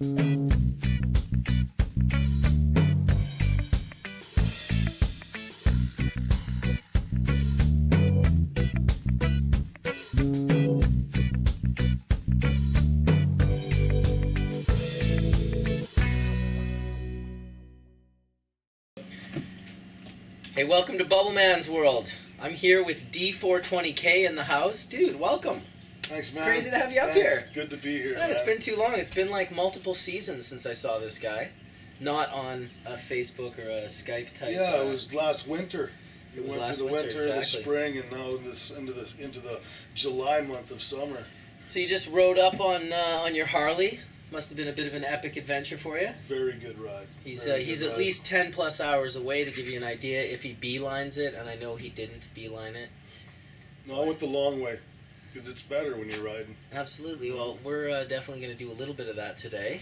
Hey, welcome to Bubbleman's World. I'm here with D420K in the house. Dude, welcome. Thanks, man. Crazy to have you up here. Good to be here, man. It's been too long. It's been like multiple seasons since I saw this guy. Not on a Facebook or a Skype type. Yeah, it was last winter. It was went last to the winter, winter, exactly. the spring, and now into the July month of summer. So you just rode up on your Harley. Must have been a bit of an epic adventure for you. Very good ride. He's at least 10 plus hours away, to give you an idea if he beelines it, and I know he didn't beeline it. Not with the long way, because it's better when you're riding. Absolutely. Well, we're definitely going to do a little bit of that today.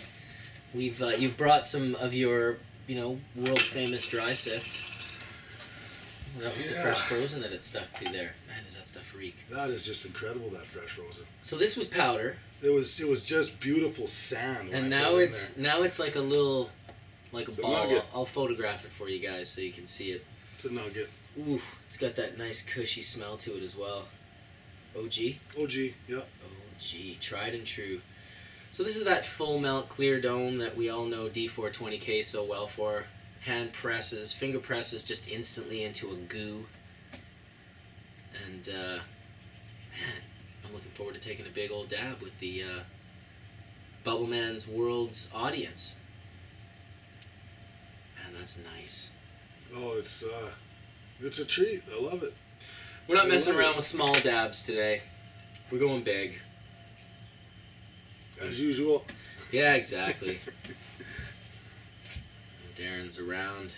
You've brought some of your world famous dry sift. That was the fresh frozen that it stuck to there. Man, does that stuff reek? That is just incredible, that fresh frozen. So this was powder. It was just beautiful sand. And now it's like a little, like a ball. Nugget. I'll photograph it for you guys so you can see it. It's a nugget. Oof, it's got that nice cushy smell to it as well. OG? OG, yeah. OG, tried and true. So this is that full melt clear dome that we all know D420K so well for. Hand presses, finger presses just instantly into a goo. And, man, I'm looking forward to taking a big old dab with the Bubbleman's World's audience. Man, that's nice. Oh, it's a treat. I love it. We're not messing around with small dabs today. We're going big. As usual. Yeah, exactly. Darren's around.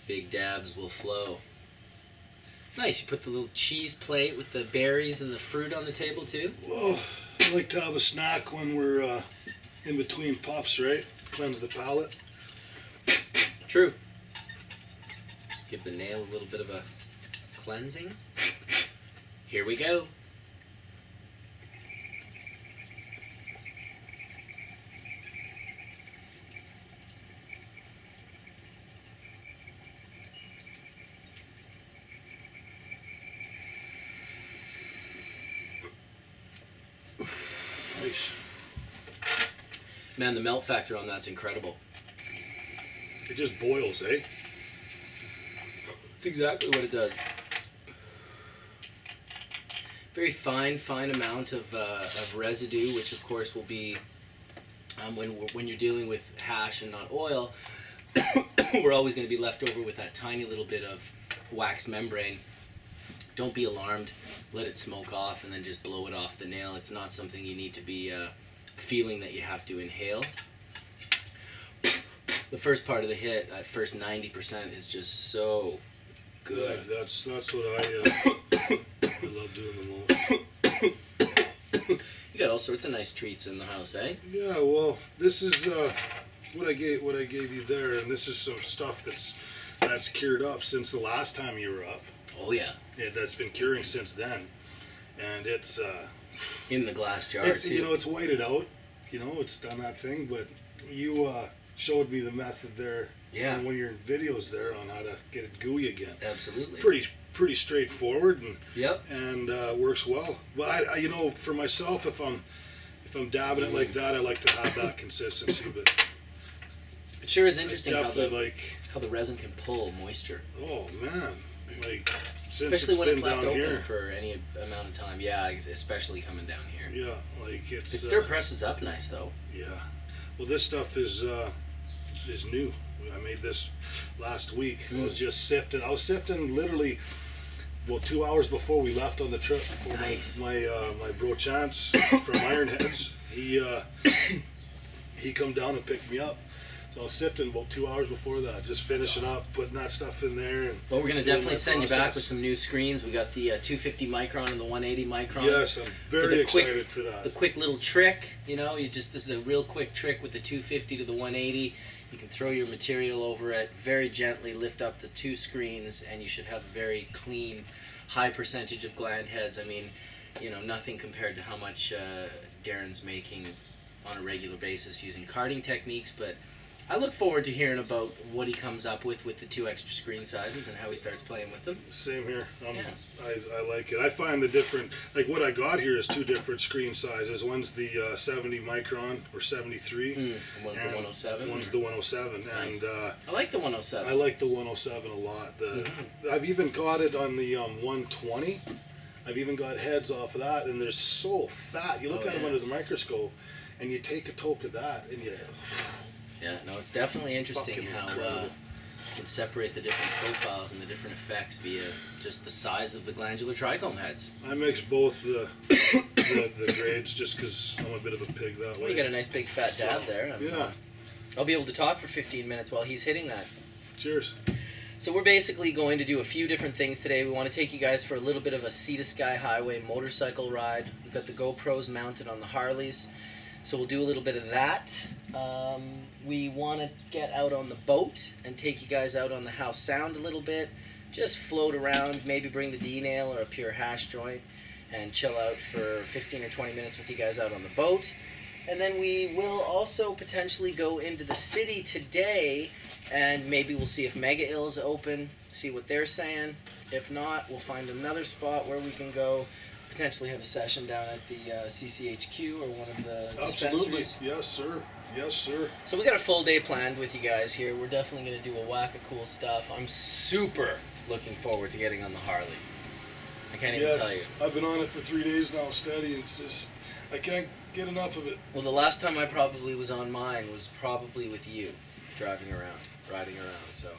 Big dabs will flow. Nice, you put the little cheese plate with the berries and the fruit on the table too? Well, I like to have a snack when we're in between puffs, right? Cleanse the palate. True. Just give the nail a little bit of a cleansing. Here we go. Nice. Man, the melt factor on that's incredible. It just boils, eh? It's exactly what it does. Very fine amount of residue, which of course will be when you're dealing with hash and not oil. We're always going to be left over with that tiny little bit of wax membrane. Don't be alarmed. Let it smoke off and then just blow it off the nail. It's not something you need to be feeling that you have to inhale. The first part of the hit, that first 90%, is just so good. Yeah, that's what I love doing the most. You got all sorts of nice treats in the house, eh? Yeah, well, this is what I gave you there, and this is some stuff that's cured up since the last time you were up. Oh yeah. Yeah, that's been curing since then, and it's in the glass jar it's, too. It's whited out. It's done that thing, but you showed me the method there. Yeah. When you're in videos there on how to get it gooey again. Absolutely. Pretty straightforward and yep. And works well. But I for myself, if I'm dabbing it like that, I like to have that consistency. But it sure is interesting how the resin can pull moisture. Oh man, especially when it's left open for any amount of time. Yeah, especially coming down here. Yeah, it stir presses up nice though. Yeah, well, this stuff is new. I made this last week. I was just sifting. I was sifting literally, 2 hours before we left on the trip. Nice. My bro Chance from Ironheads, he come down and picked me up. So I was sifting about 2 hours before that, just finishing up, putting that stuff in there. And well, we're going to definitely send you back with some new screens. We got the 250 micron and the 180 micron. Yes, I'm very excited for that. The quick little trick, this is a real quick trick with the 250 to the 180. You can throw your material over it, very gently lift up the two screens, and you should have a very clean, high percentage of gland heads. I mean, nothing compared to how much Darren's making on a regular basis using carding techniques, but I look forward to hearing about what he comes up with the 2 extra screen sizes and how he starts playing with them. Same here. Yeah. I like it. I find the different, like what I got here is 2 different screen sizes. One's the 70 micron or 73. And one's the 107. One's the 107. Nice. And I like the 107. I like the 107 a lot. I've even got it on the 120. I've even got heads off of that, and they're so fat. You look at them under the microscope, and you take a toke of that, and you... Yeah, no, it's definitely interesting Fucking how incredible. you can separate the different profiles and the different effects via just the size of the glandular trichome heads. I mix both the grades just because I'm a bit of a pig that Well, way. you got a nice big fat dab there. Yeah. I'll be able to talk for 15 minutes while he's hitting that. Cheers. So we're basically going to do a few different things today. We want to take you guys for a little bit of a Sea to Sky Highway motorcycle ride. We've got the GoPros mounted on the Harleys, so we'll do a little bit of that. We want to get out on the boat and take you guys out on the house sound a little bit. Just float around, maybe bring the D-nail or a pure hash joint and chill out for 15 or 20 minutes with you guys out on the boat. And then we will also potentially go into the city today, and maybe we'll see if Mega Ill's open, see what they're saying. If not, we'll find another spot where we can go, potentially have a session down at the CCHQ or one of the Absolutely. dispensaries. Yes, sir. Yes, sir. So we got a full day planned with you guys here. We're definitely going to do a whack of cool stuff. I'm super looking forward to getting on the Harley. I can't even tell you. I've been on it for 3 days now, steady. It's just, I can't get enough of it. Well, the last time I probably was on mine was probably with you, driving around, riding around. So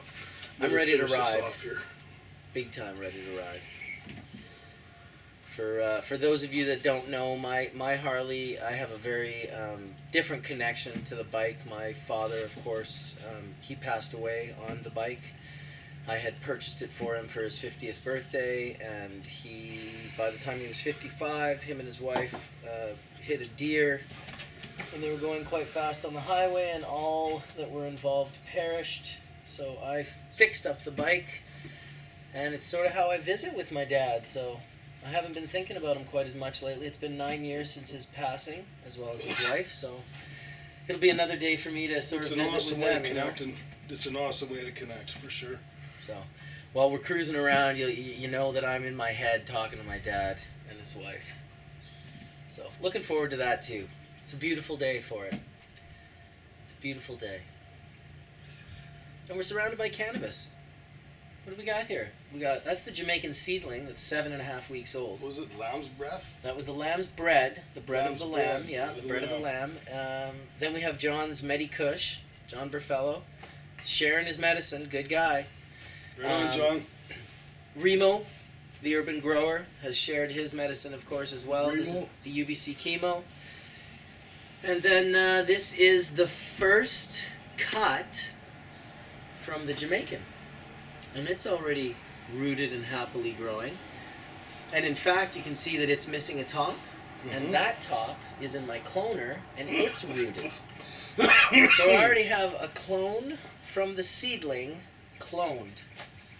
I'm ready to Finish this ride. off here. Big time ready to ride. For those of you that don't know, my Harley, I have a very different connection to the bike. My father, of course, he passed away on the bike. I had purchased it for him for his 50th birthday, and by the time he was 55, him and his wife hit a deer, and they were going quite fast on the highway, and all that were involved perished. So I fixed up the bike, and it's sort of how I visit with my dad, so I haven't been thinking about him quite as much lately. It's been 9 years since his passing, as well as his wife, so it'll be another day for me to sort of visit with them, you know? It's an awesome way to connect, for sure. So, while we're cruising around, you know that I'm in my head talking to my dad and his wife. So, looking forward to that too. It's a beautiful day for it. It's a beautiful day. And we're surrounded by cannabis. What do we got here? That's the Jamaican seedling that's 7.5 weeks old. Was it lamb's breath? That was the lamb's bread, the bread of the lamb, yeah, Bread the bread of the lamb. Then we have John's Medi-Kush, John Burfello, sharing his medicine, good guy. Right on, John. Remo, the urban grower, has shared his medicine, of course, as well. Remo. This is the UBC Chemo. And then this is the first cut from the Jamaican. And it's already rooted and happily growing. And in fact, you can see that it's missing a top. And that top is in my cloner, and it's rooted. So I already have a clone from the seedling cloned.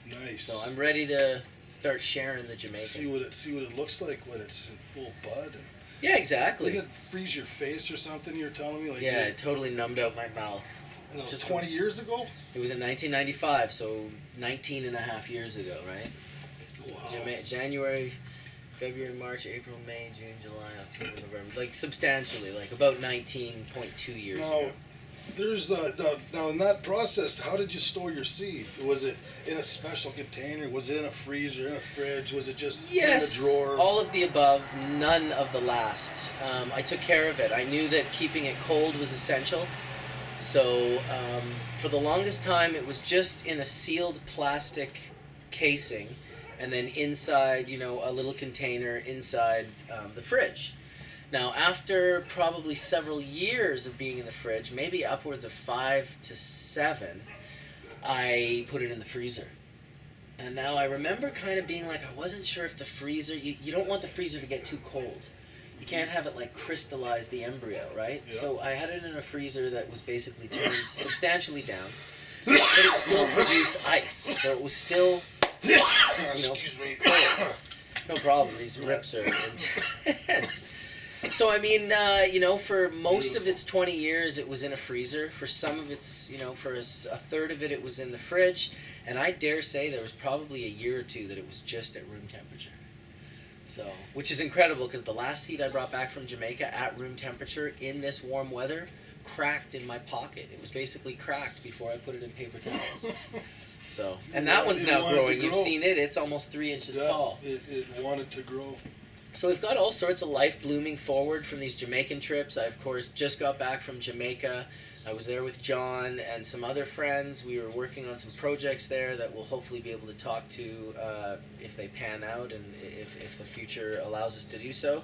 Nice. So I'm ready to start sharing the Jamaican. See what it looks like when it's in full bud. Yeah, exactly. Did it freeze your face or something? You're telling me, like Yeah, it totally numbed out my mouth. And that was Just 20 years ago. It was in 1995, so 19 and a half years ago, right? Wow. January, February, March, April, May, June, July, October, November. Like substantially, like about 19.2 years ago. There's now in that process, how did you store your seed? Was it in a special container? Was it in a freezer, in a fridge? Was it just Yes, in a drawer? all of the above, none of the last. I took care of it. I knew that keeping it cold was essential. So for the longest time, it was just in a sealed plastic casing, and then inside, a little container inside the fridge. Now, after probably several years of being in the fridge, maybe upwards of 5 to 7, I put it in the freezer. And now I remember kind of being like, I wasn't sure if the freezer, you don't want the freezer to get too cold. You can't have it like crystallize the embryo, right? Yeah. So I had it in a freezer that was basically turned substantially down, but it still produced ice. So it was still, Excuse me. cold. No problem, these rips are intense. So I mean, for most of its 20 years, it was in a freezer. For some of its, for a third of it, it was in the fridge. And I dare say there was probably a year or two that it was just at room temperature. So, which is incredible because the last seed I brought back from Jamaica at room temperature in this warm weather cracked in my pocket. It was basically cracked before I put it in paper towels. So, and that one's now growing. You've seen it. It's almost 3 inches tall. It wanted to grow. So we've got all sorts of life blooming forward from these Jamaican trips. I, of course, just got back from Jamaica. I was there with John and some other friends. We were working on some projects there that we'll hopefully be able to talk to if they pan out and if the future allows us to do so.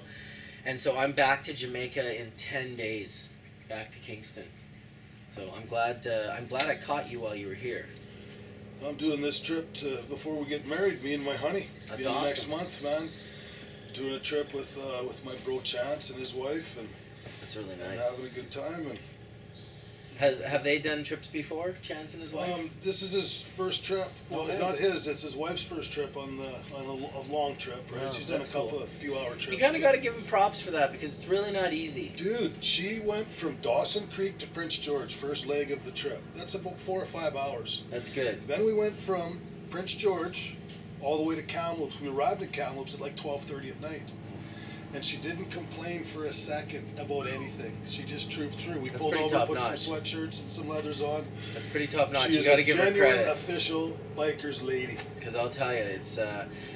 And so I'm back to Jamaica in 10 days, back to Kingston. So I'm glad I caught you while you were here. I'm doing this trip before we get married, me and my honey. That's awesome. Next month, man. Doing a trip with my bro Chance and his wife, and that's really nice. Having a good time. And have they done trips before, Chance and his wife? This is his first trip. Well, not his. It's his wife's first trip on a long trip. Right? Wow, she's done a few hour trips. You kind of got to give him props for that because it's really not easy. Dude, she went from Dawson Creek to Prince George, first leg of the trip. That's about 4 or 5 hours. That's good. Then we went from Prince George all the way to Kamloops. We arrived in Kamloops at like 12:30 at night. And she didn't complain for a second about anything. She just trooped through. We pulled over, put some sweatshirts and some leathers on. That's pretty top notch. You got to give her credit. She's a genuine official biker's lady. Because I'll tell you, it's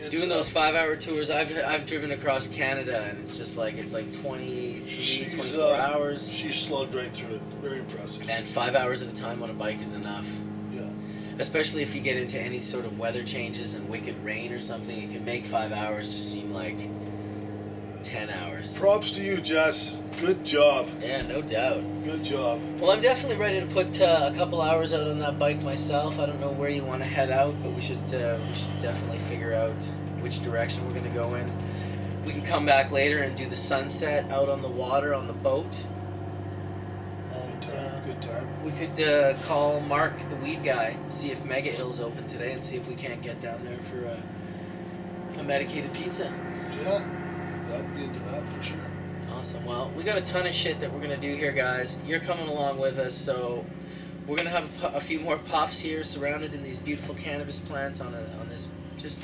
doing those 5-hour tours. I've driven across Canada, and it's just like 23, 24 hours. She slugged right through it. Very impressive. And 5 hours at a time on a bike is enough. Yeah. Especially if you get into any sort of weather changes and wicked rain or something, it can make 5 hours just seem like 10 hours. Props to you, Jess. Good job. Yeah, no doubt. Good job. Well, I'm definitely ready to put a couple hours out on that bike myself. I don't know where you want to head out, but we should definitely figure out which direction we're going to go in. We can come back later and do the sunset out on the water on the boat. Good time. We could call Mark, the weed guy, see if Mega Ill's open today, and see if we can't get down there for a medicated pizza. Yeah. I'd be into that for sure. Awesome. Well, we got a ton of shit that we're going to do here, guys. You're coming along with us, so we're going to have a few more puffs here surrounded in these beautiful cannabis plants on this just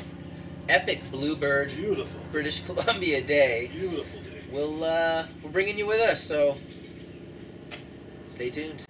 epic Bluebird beautiful British Columbia day. Beautiful day. We're bringing you with us, so stay tuned.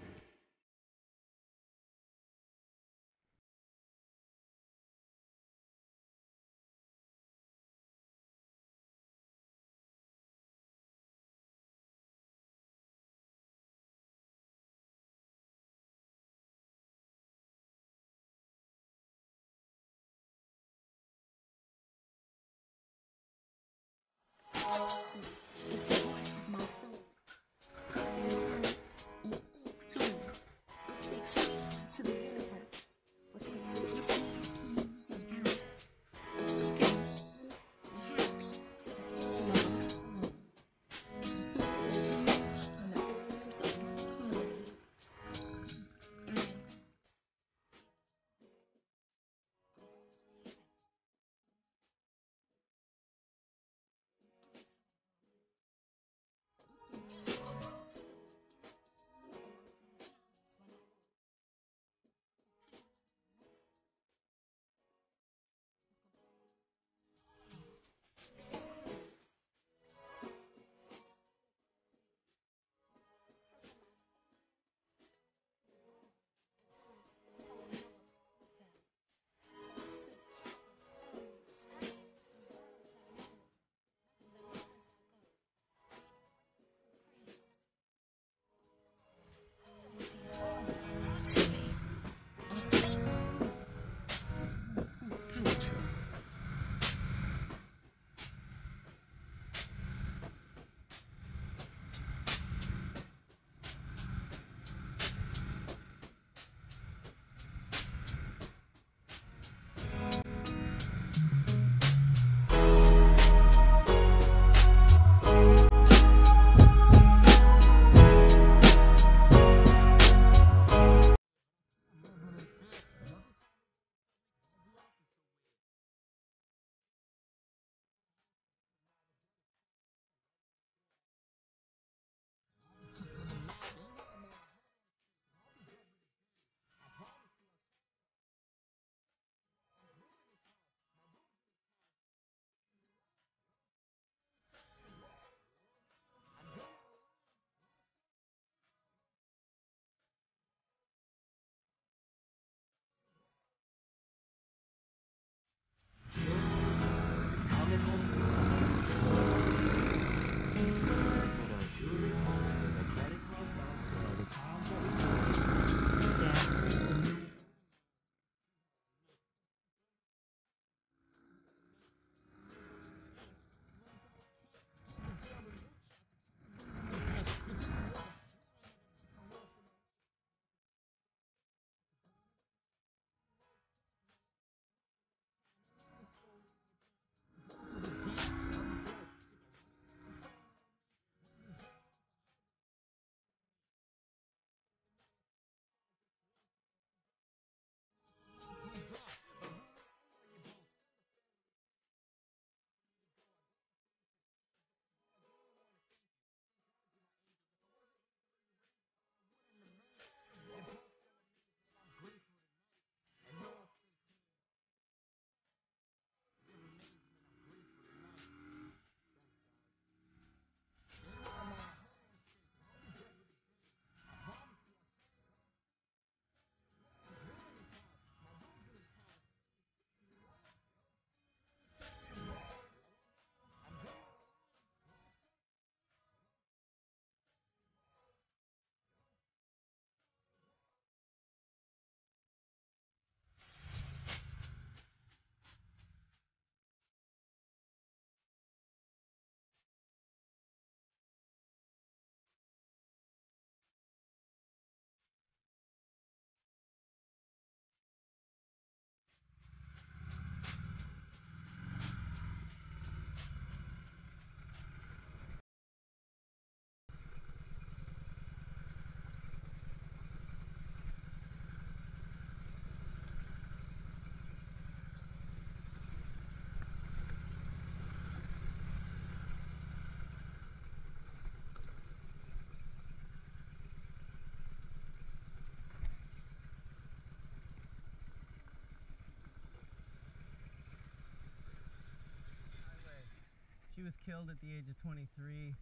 She was killed at the age of 23.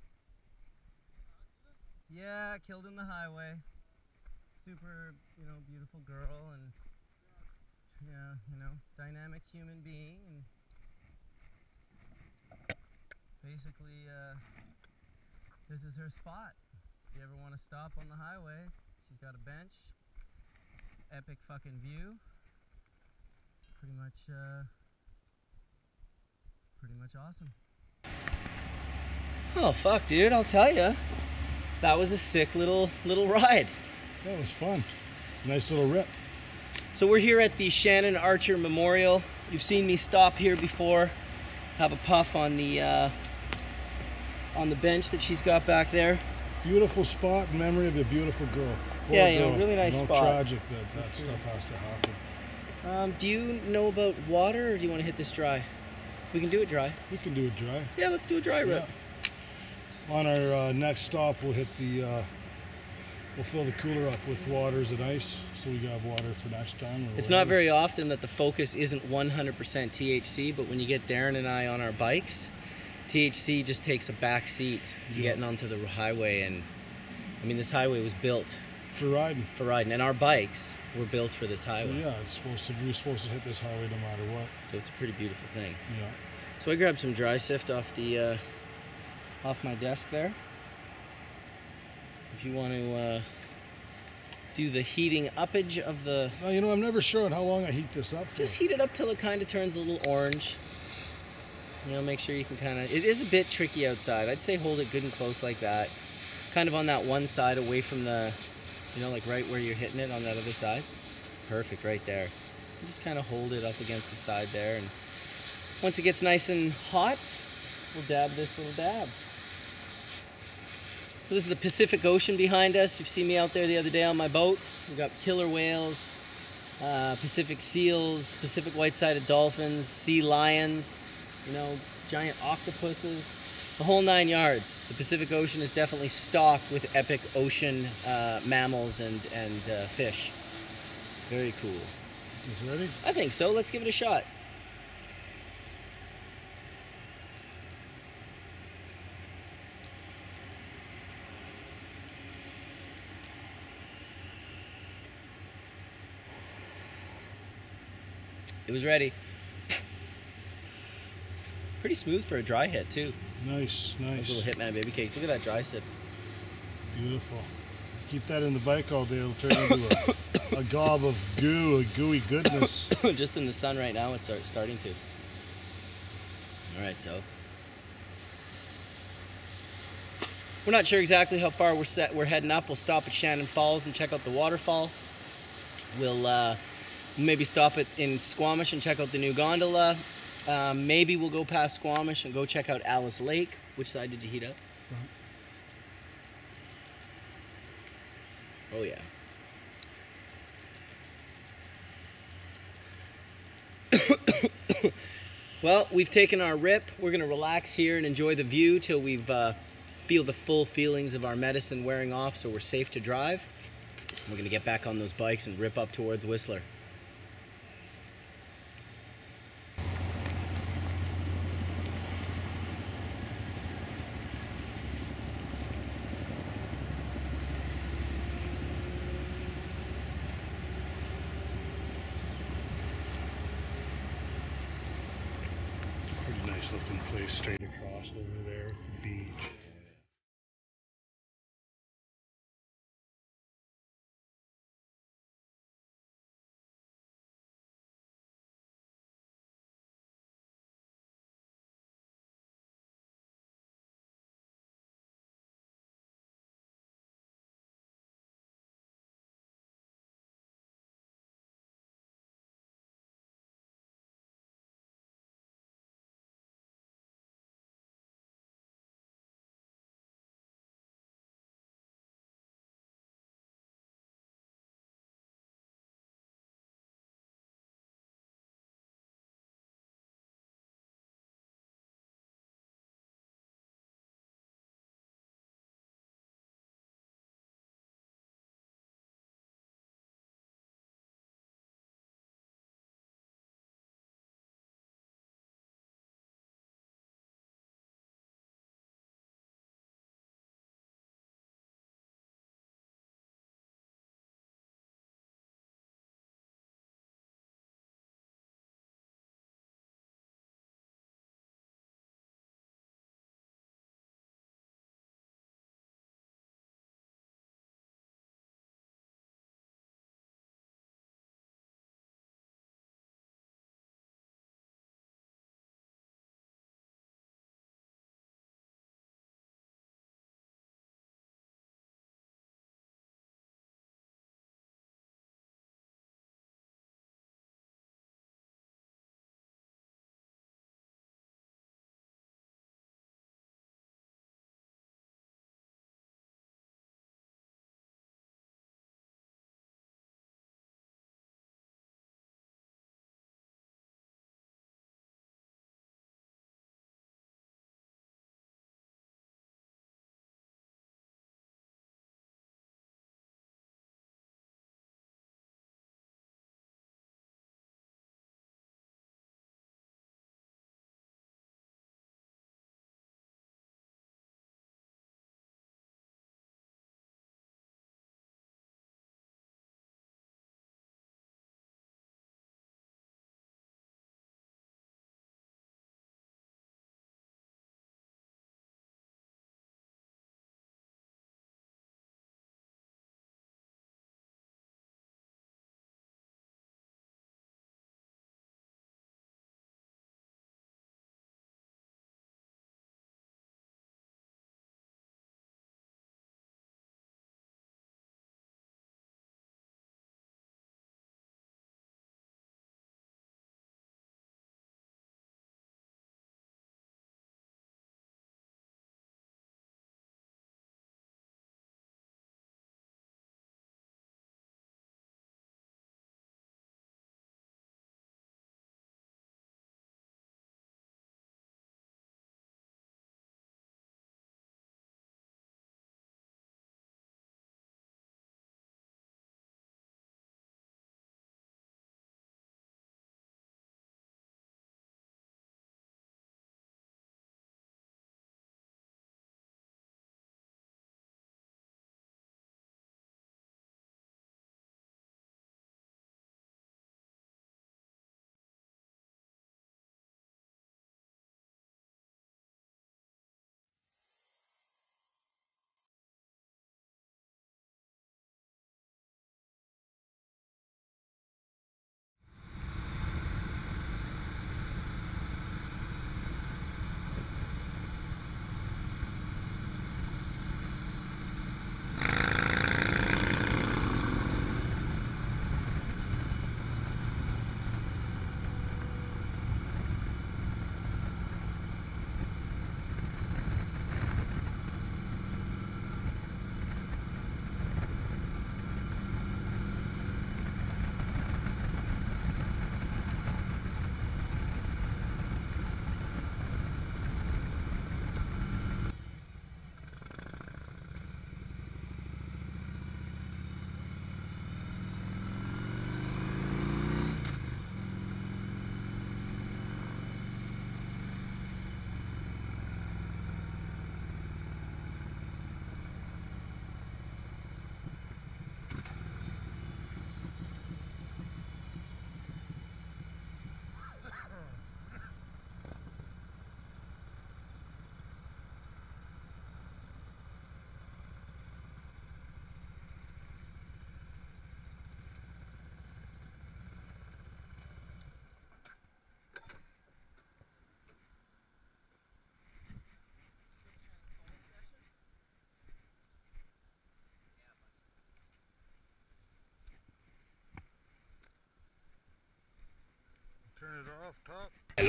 Yeah, killed in the highway. Super, you know, beautiful girl, and yeah, you know, dynamic human being, and basically this is her spot. If you ever want to stop on the highway, she's got a bench, epic fucking view. Pretty much awesome. Oh fuck, dude, I'll tell you, that was a sick little ride. That was fun. Nice little rip. So we're here at the Shannon Archer Memorial. You've seen me stop here before, have a puff on the bench that she's got back there. Beautiful spot in memory of a beautiful girl. Poor yeah, you girl. know, really nice spot. Tragic that stuff has to happen. Do you know about water, or do you want to hit this dry? We can do it dry. We can do it dry. Yeah, let's do a dry rip. Yeah. On our next stop, we'll hit the. We'll fill the cooler up with waters and ice, so we have water for next time. It's not very often that the focus isn't 100% THC, but when you get Darren and I on our bikes, THC just takes a back seat to getting onto the highway. And I mean, this highway was built for riding. And our bikes were built for this highway. So yeah, we're supposed to hit this highway no matter what. So it's a pretty beautiful thing. Yeah. So I grabbed some dry sift off the off my desk there. If you want to do the heating uppage of the... Well, you know, I'm never sure on how long I heat this up for. Just heat it up till it kind of turns a little orange. You know, make sure you can kind of... It is a bit tricky outside. I'd say hold it good and close like that. Kind of on that one side away from the... You know, like right where you're hitting it on that other side. Perfect, right there. You just kind of hold it up against the side there. And once it gets nice and hot, we'll dab this little dab. So this is the Pacific Ocean behind us. You've seen me out there the other day on my boat. We've got killer whales, Pacific seals, Pacific white-sided dolphins, sea lions, you know, giant octopuses, the whole 9 yards. The Pacific Ocean is definitely stocked with epic ocean mammals and fish. Very cool. Is it ready? I think so. Let's give it a shot. It was ready. Pretty smooth for a dry hit too. Nice, nice. Those little Hitman baby cakes. Look at that dry sip. Beautiful. Keep that in the bike all day. It'll turn into a gob of goo, a gooey goodness. Just in the sun right now, it's starting to. All right, so we're not sure exactly how far we're heading up. We'll stop at Shannon Falls and check out the waterfall. We'll maybe stop in Squamish and check out the new gondola. Maybe we'll go past Squamish and go check out Alice Lake. Which side did you heat up? Oh yeah. Well, we've taken our rip. We're gonna relax here and enjoy the view till we've feel the full feelings of our medicine wearing off, so we're safe to drive. We're gonna get back on those bikes and rip up towards Whistler. Pretty nice looking place straight across over there, the beach.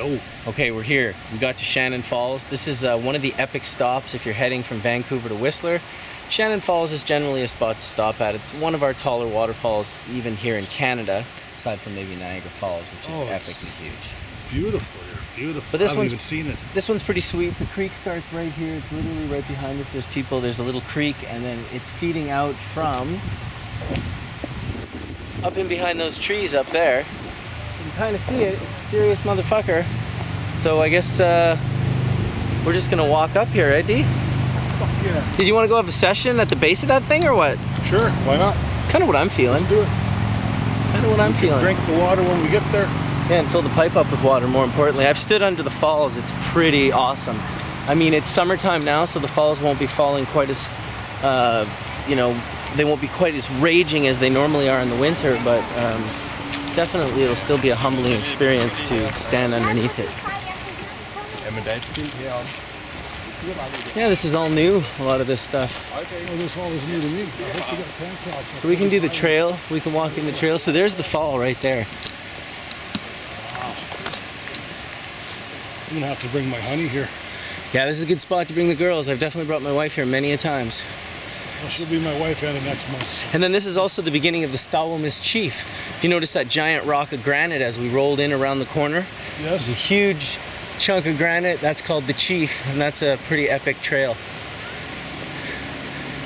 Yo. Okay, we're here. We got to Shannon Falls. This is one of the epic stops if you're heading from Vancouver to Whistler. Shannon Falls is generally a spot to stop at. It's one of our taller waterfalls, even here in Canada, aside from maybe Niagara Falls, which is epically huge. Beautiful here, beautiful. But this I haven't even seen it. This one's pretty sweet. The creek starts right here. It's literally right behind us. There's people, there's a little creek, and then it's feeding out from up in behind those trees up there. You can kind of see it. It's a serious motherfucker. So I guess we're just gonna walk up here, right, D? Fuck yeah. Did you want to go have a session at the base of that thing or what? Sure, why not? It's kind of what I'm feeling. Let's do it. It's kind of what I'm feeling. Drink the water when we get there. Yeah, and fill the pipe up with water, more importantly. I've stood under the falls. It's pretty awesome. I mean, it's summertime now, so the falls won't be falling quite as, you know, they won't be quite as raging as they normally are in the winter, but definitely it'll still be a humbling experience to stand underneath it. Yeah, this is all new, a lot of this stuff. Oh, this all is new to me. So we can do the trail, we can walk in the trail. So there's the fall right there. I'm gonna have to bring my honey here. Yeah, this is a good spot to bring the girls. I've definitely brought my wife here many a times. Well, she'll be my wife end of next month. And then this is also the beginning of the Stawamis Chief. If you notice that giant rock of granite as we rolled in around the corner, Yes. there's a huge chunk of granite. That's called the Chief, and that's a pretty epic trail.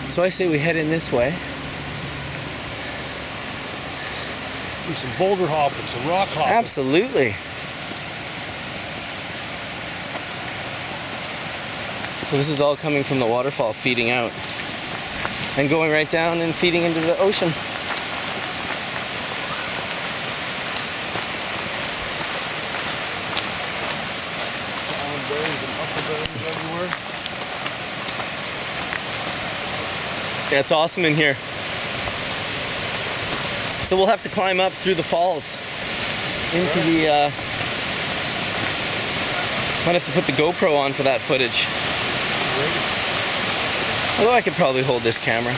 So I say we head in this way. Do some boulder hopping, some rock hopping. Absolutely. So this is all coming from the waterfall, feeding out and going right down and feeding into the ocean. Down berries and huckleberries everywhere. Yeah, it's awesome in here. So we'll have to climb up through the falls into the, might have to put the GoPro on for that footage. Although I could probably hold this camera.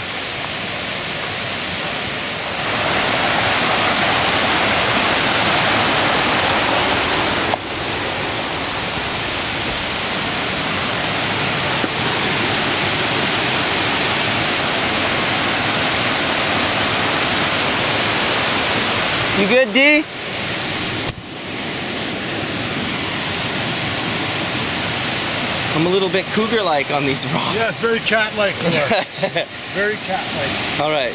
You good, D? I'm a little bit cougar-like on these rocks. Yeah, it's very cat-like. Very cat-like. All right.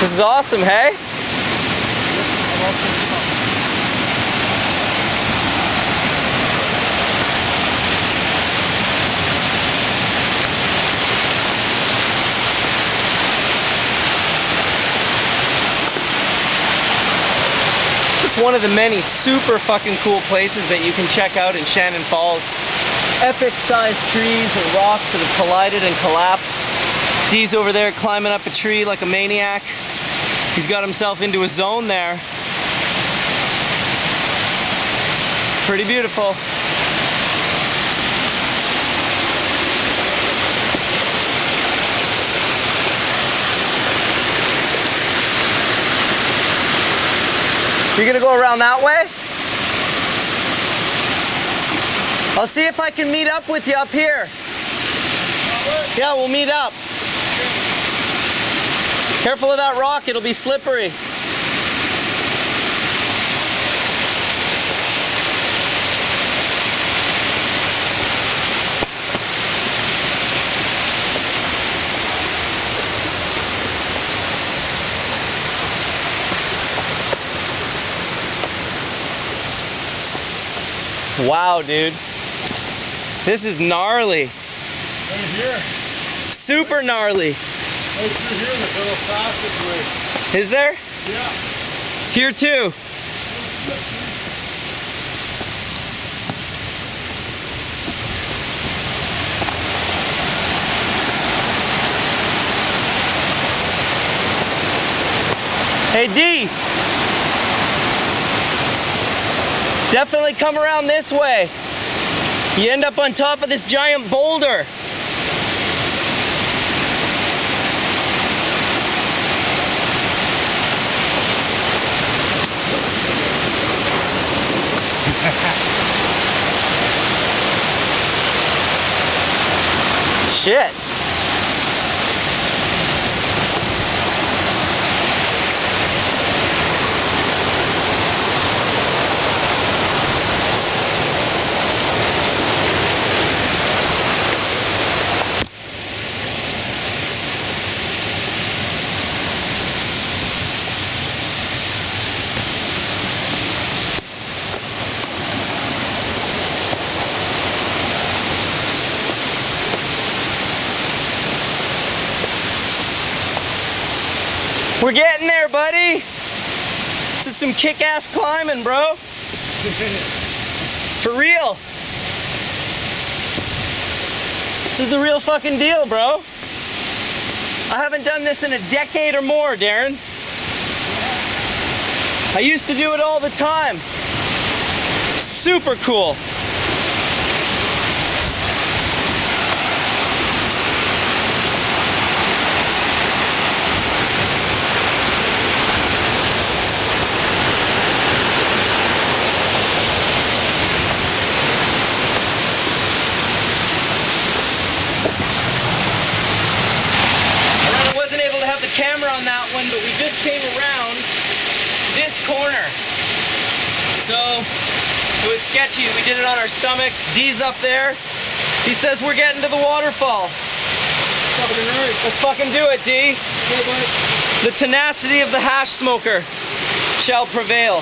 This is awesome, hey? Just one of the many super fucking cool places that you can check out in Shannon Falls. Epic sized trees and rocks that have collided and collapsed. Dee's over there climbing up a tree like a maniac. He's got himself into a zone there. Pretty beautiful. You're gonna go around that way? I'll see if I can meet up with you up here. Yeah, we'll meet up. Careful of that rock, it'll be slippery. Wow, dude. This is gnarly. Right here. Super gnarly. Right through here, there's a little passageway. Is there? Yeah. Here too. Hey D, definitely come around this way. You end up on top of this giant boulder. Shit. We're getting there, buddy. This is some kick-ass climbing, bro. For real. This is the real fucking deal, bro. I haven't done this in a decade or more, Darren. I used to do it all the time. Super cool. Camera on that one, but we just came around this corner, so it was sketchy. We did it on our stomachs. D's up there. He says we're getting to the waterfall. Let's fucking do it, D. The tenacity of the hash smoker shall prevail.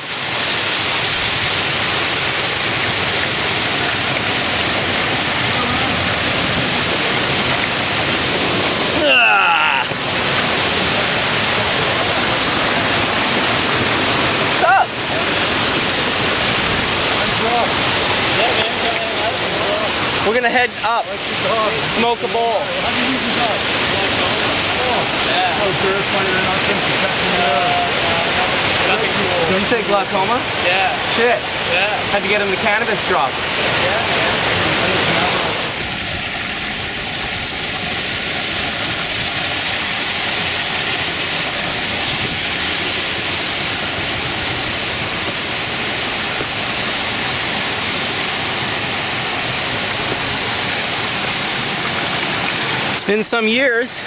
We're gonna head up, smoke a bowl. Did you say glaucoma? Yeah. Shit. Yeah. Had to get him the cannabis drops. It's been some years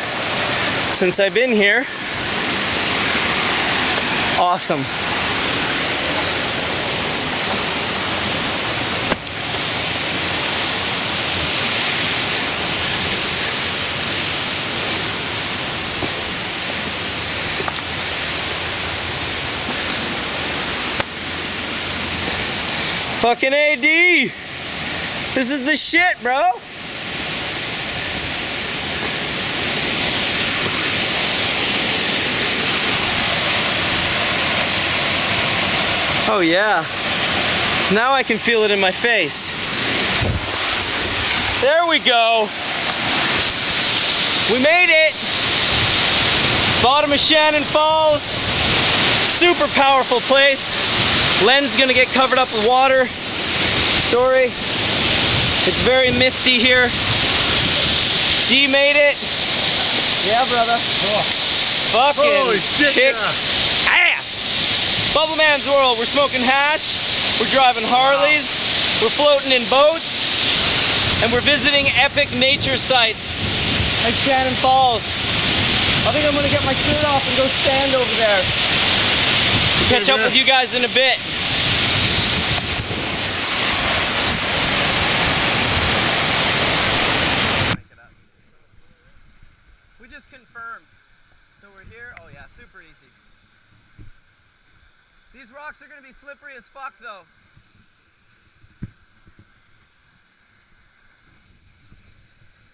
since I've been here. Awesome. Fucking AD! This is the shit, bro! Oh yeah, now I can feel it in my face. There we go. We made it. Bottom of Shannon Falls. Super powerful place. Len's gonna get covered up with water. Sorry. It's very misty here. D made it. Yeah, brother. Oh. Fucking holy shit, kick ass. Bubble Man's World. We're smoking hash. We're driving Harleys. We're floating in boats. And we're visiting epic nature sites at Shannon Falls. I think I'm gonna get my shirt off and go stand over there. Catch up with you guys in a bit. We just confirmed. So we're here. Oh yeah, super easy. These rocks are gonna be slippery as fuck though.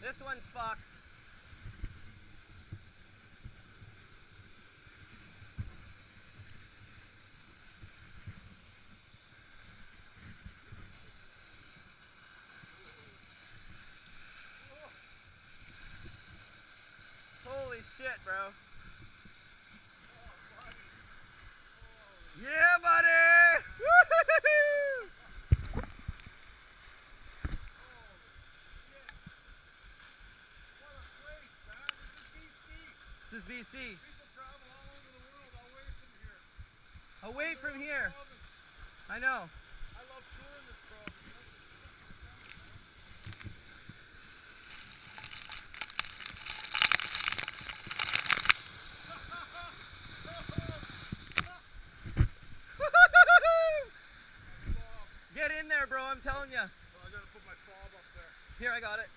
This one's fucked. Holy shit, bro. Yeah, buddy! Woo-hoo-hoo! This is BC. People travel all over the world away from here. Away from here. I know. I love touring this province. Get in there, bro, I'm telling you. Well, I gotta put my fob up there. Here, I got it.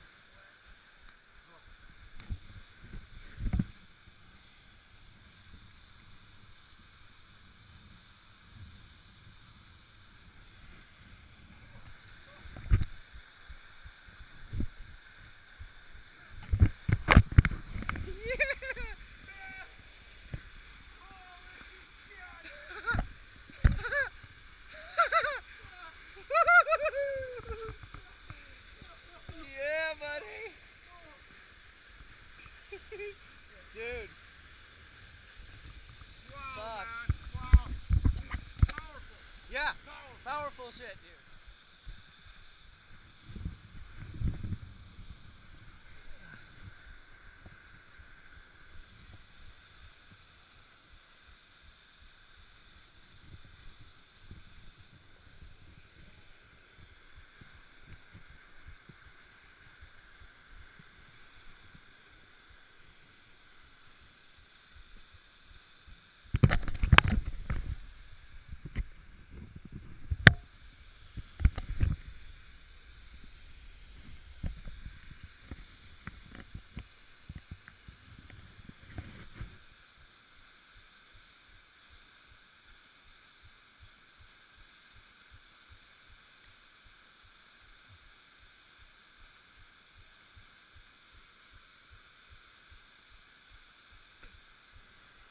Yeah, buddy. Dude. Wow, Fuck. man. Wow. Powerful. Yeah. Powerful. Powerful shit, dude.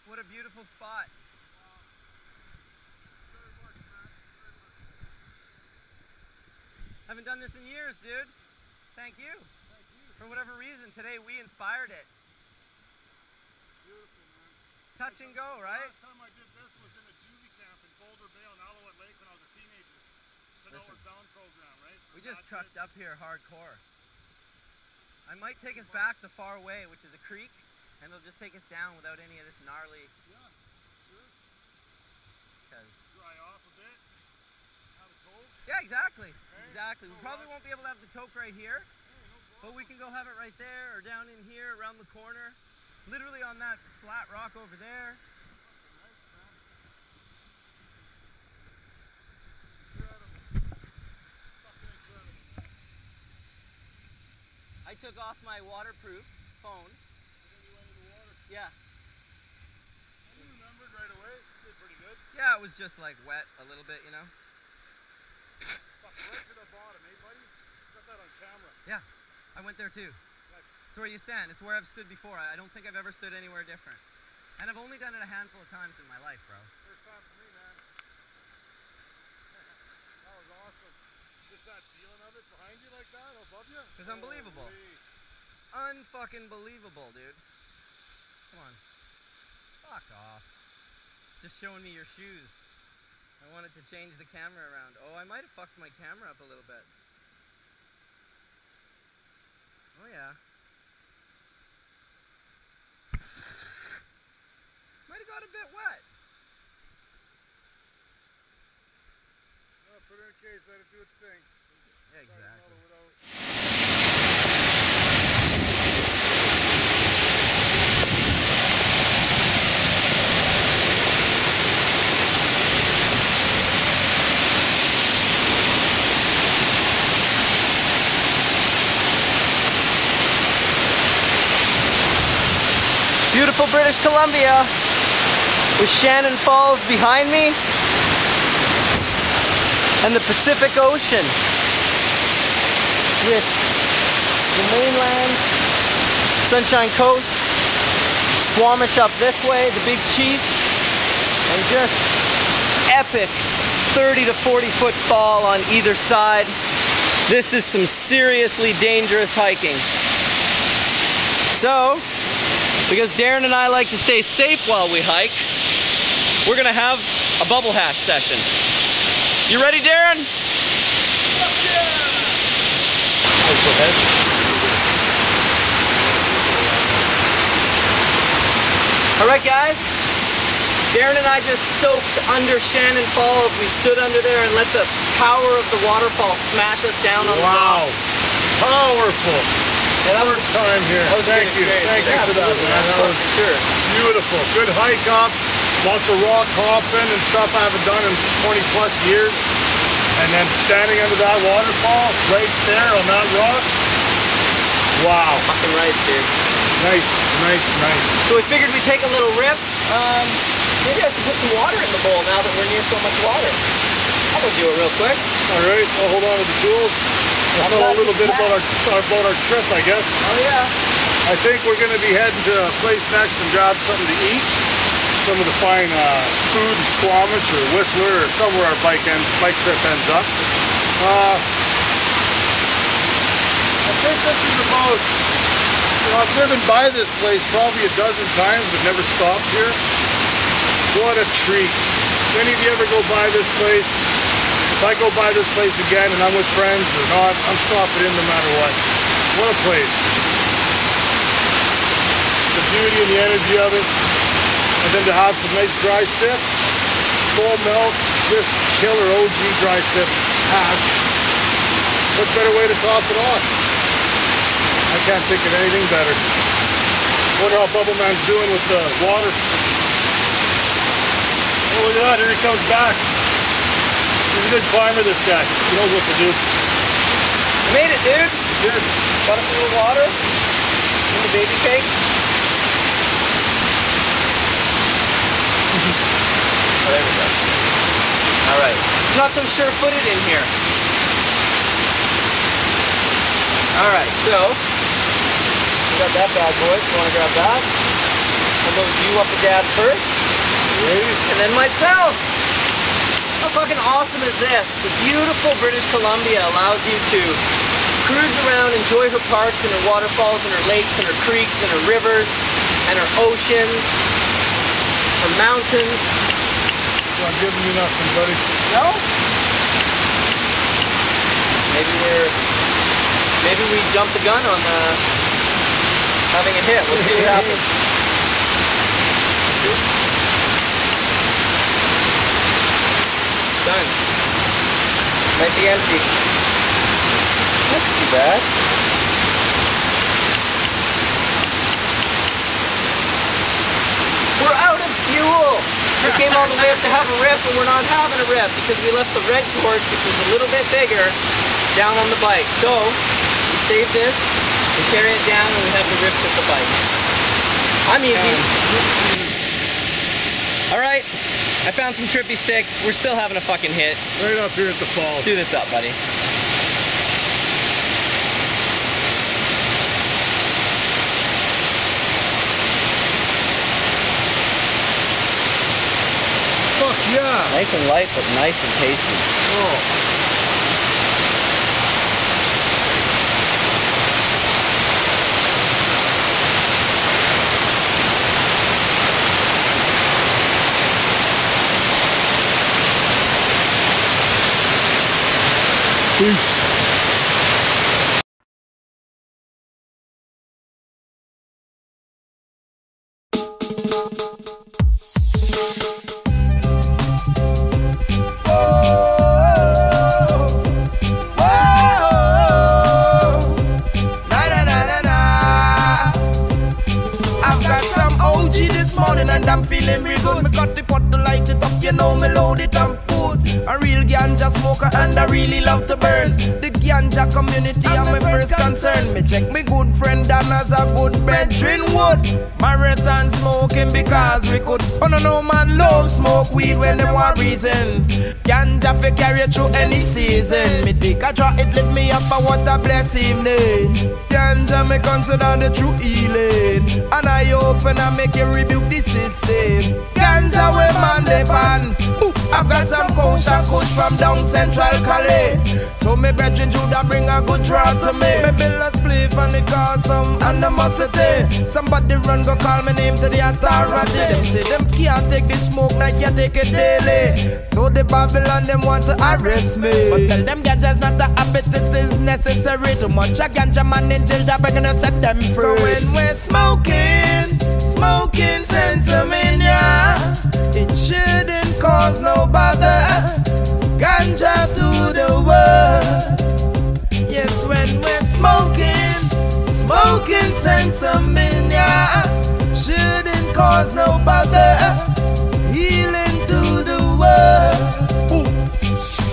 What a beautiful spot. Haven't done this in years, dude. Thank you. For whatever reason, today we inspired it. Beautiful, man. Touch and go, right? Last time I did this was in a juvie camp in Boulder Bay on Alouette Lake when I was a teenager. It's an Listen. Outward Bound program, right? We just Bad trucked kids. up here hardcore. I might take us back the far way, which is a creek, and it'll just take us down without any of this gnarly. Yeah, sure. Cause Dry off a bit. Have a toke. yeah, exactly, Okay. exactly. We So probably what? won't be able to have the toke right here, Hey, no problem. but we can go have it right there or down in here around the corner, literally on that flat rock over there. Nice, man. Incredible. Fucking incredible. I took off my waterproof phone. And then you went in the water. Yeah, And you remembered right away. You did pretty good. yeah, it was just like wet a little bit, you know. Fuck, right to the bottom, eh, buddy? Got that on camera. I went there too. Nice. It's where you stand. It's where I've stood before. I don't think I've ever stood anywhere different. And I've only done it a handful of times in my life, bro. First time for me, man. That was awesome. Just that feeling of it behind you like that, above you. It was unbelievable. Holy. Unfucking believable, dude. Come on. Fuck off. It's just showing me your shoes. I wanted to change the camera around. Oh, I might have fucked my camera up a little bit. Oh yeah. Might have got a bit wet. Well, put it in a case, let it do its thing. Yeah, exactly. Beautiful British Columbia with Shannon Falls behind me and the Pacific Ocean with the mainland, Sunshine Coast, Squamish up this way, the Big Chief, and just epic 30 to 40 foot fall on either side. This is some seriously dangerous hiking. So, because Darren and I like to stay safe while we hike, we're gonna have a bubble hash session. You ready, Darren? Go ahead. All right, guys. Darren and I just soaked under Shannon Falls. We stood under there and let the power of the waterfall smash us down on the Wow. top. Powerful. Yeah, that was Time here. Thank you. Thank you for that, man. That was sure. beautiful. Good hike up. Lots of rock hopping and stuff I haven't done in 20 plus years. And then standing under that waterfall, right there on that rock. Wow. Fucking right, dude. Nice, nice, nice. So we figured we'd take a little rip. Maybe I should put some water in the bowl now that we're near so much water. I'm gonna do it real quick. All right, I'll hold on to the tools. We'll tell a little bit about our trip, I guess. Oh yeah. I think we're going to be heading to a place next and grab something to eat. Some of the fine food in Squamish or Whistler or somewhere our bike trip ends up. I think this is about, I've driven by this place probably a dozen times but never stopped here. What a treat. If any of you ever go by this place, if I go by this place again and I'm with friends or not, I'm stopping in no matter what. What a place. The beauty and the energy of it. And then to have some nice dry sip, full milk, just killer OG dry sip hash. What better way to top it off? I can't think of anything better. Wonder how Bubble Man's doing with the water. Oh, look at that, here he comes back. He's a good climber, this guy. He knows what to do. I made it, dude. He did. Got a little water. And the baby cakes. Oh, there we go. All right. It's not so sure-footed in here. All right, so we got that bad boy. You want to grab that? I'll load you up a dab first. And then myself. How fucking awesome is this? The beautiful British Columbia allows you to cruise around, enjoy her parks and her waterfalls and her lakes and her creeks and her rivers and her oceans, her mountains. Not giving you nothing, buddy. No? Maybe we jumped the gun on having a hit. We'll see what happens. Done. Might be empty. That's too bad. We're out of fuel. We came all the way up to have a rip, and we're not having a rip because we left the red torch, which was a little bit bigger, down on the bike. So we save this, we carry it down, and we have the rips with the bike. I'm easy. All right. I found some trippy sticks. We're still having a fucking hit. Right up here at the falls. Do this up, buddy. Fuck yeah. Nice and light, but nice and tasty. Oh. Peace. And I'm feeling real good. Me cut the pot to light it up, you know me load it and put. A real ganja smoker and I really love to burn. The ganja community are my first concern. Me check me good friend Dan as a good brethren would. Marathon smoking because we could. Oh no man love smoke weed when them want reason. Ganja fi carry you through any season. Me take a draw, it lift me up and what a blessed evening. Ganja me consider the true healing. And I open and make you rebuke the system. ganja we man dey pan. I got some kush from down Central Cali. So me brethren Judah bring a good draw to me. Me build a spliff and it cause some animosity. Somebody run go call me name to the authority. Them say them can't take the smoke, I can't take it daily. So the Babylon them want to arrest me. But tell them ganja's not a habit, it is necessary. Too much a ganja man in jail, they're gonna set them free. So when we're smoking Sensimania, it shouldn't cause no bother. Ganja to the world. Yes, when we're smoking Sensimania, shouldn't cause no bother. Healing to the world. Ooh.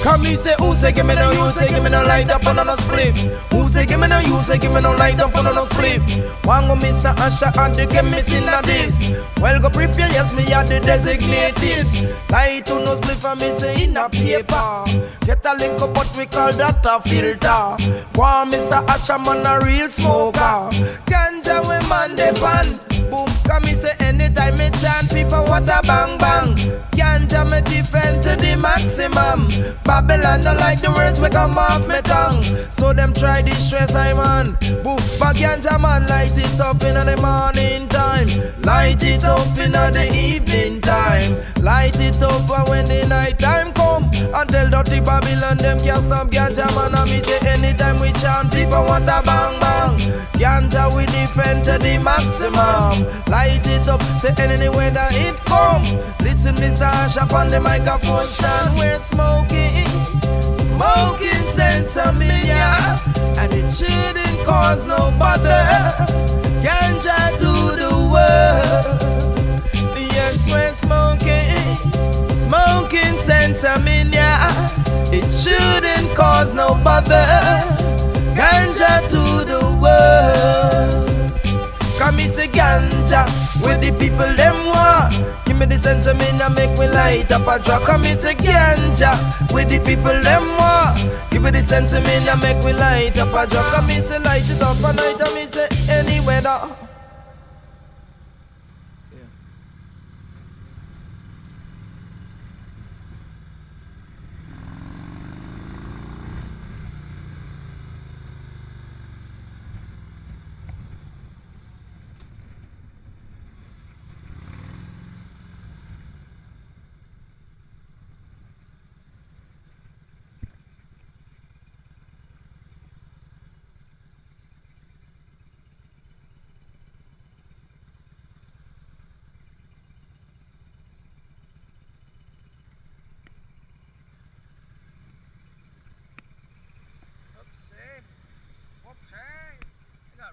Come me say, who say give me no, you say give me no light up on no split. Who say give me no, you say give me no light up on no split. One go Mr. Asher and the chemist in a this. Well go prepare, yes me are the designated. Light to no split for me say in a paper. Get a link up what we call that a filter. One Mr. Asher man a real smoker. Ganja we man dey pan. Boom, come me say anytime me chant people what a bang bang. Ganja me defend to the maximum. Babylon don't like the words we come off me tongue. So them try this stress I man. Boom, but ganja man light it up in the morning time. Light it up in the evening time. Light it up when the night time come. Until dirty Babylon them can't stop ganja man. And me say anytime we chant people want a bang bang. Ganja we defend to the maximum. Light it up, say anywhere that it come. Listen Mr. Asher on the microphone stand. We're smoking Sensimania, and it shouldn't cause no bother. Ganja to the world. Yes, we're smoking Sensimania. It shouldn't cause no bother. Ganja to the world. Come me say ganja, with the people them want. Give me the sentiment and make me light up a drop. Come me say ganja, with the people them want. Give me the sentiment and make me light up a drop. Come me say light it up a night and me say any weather.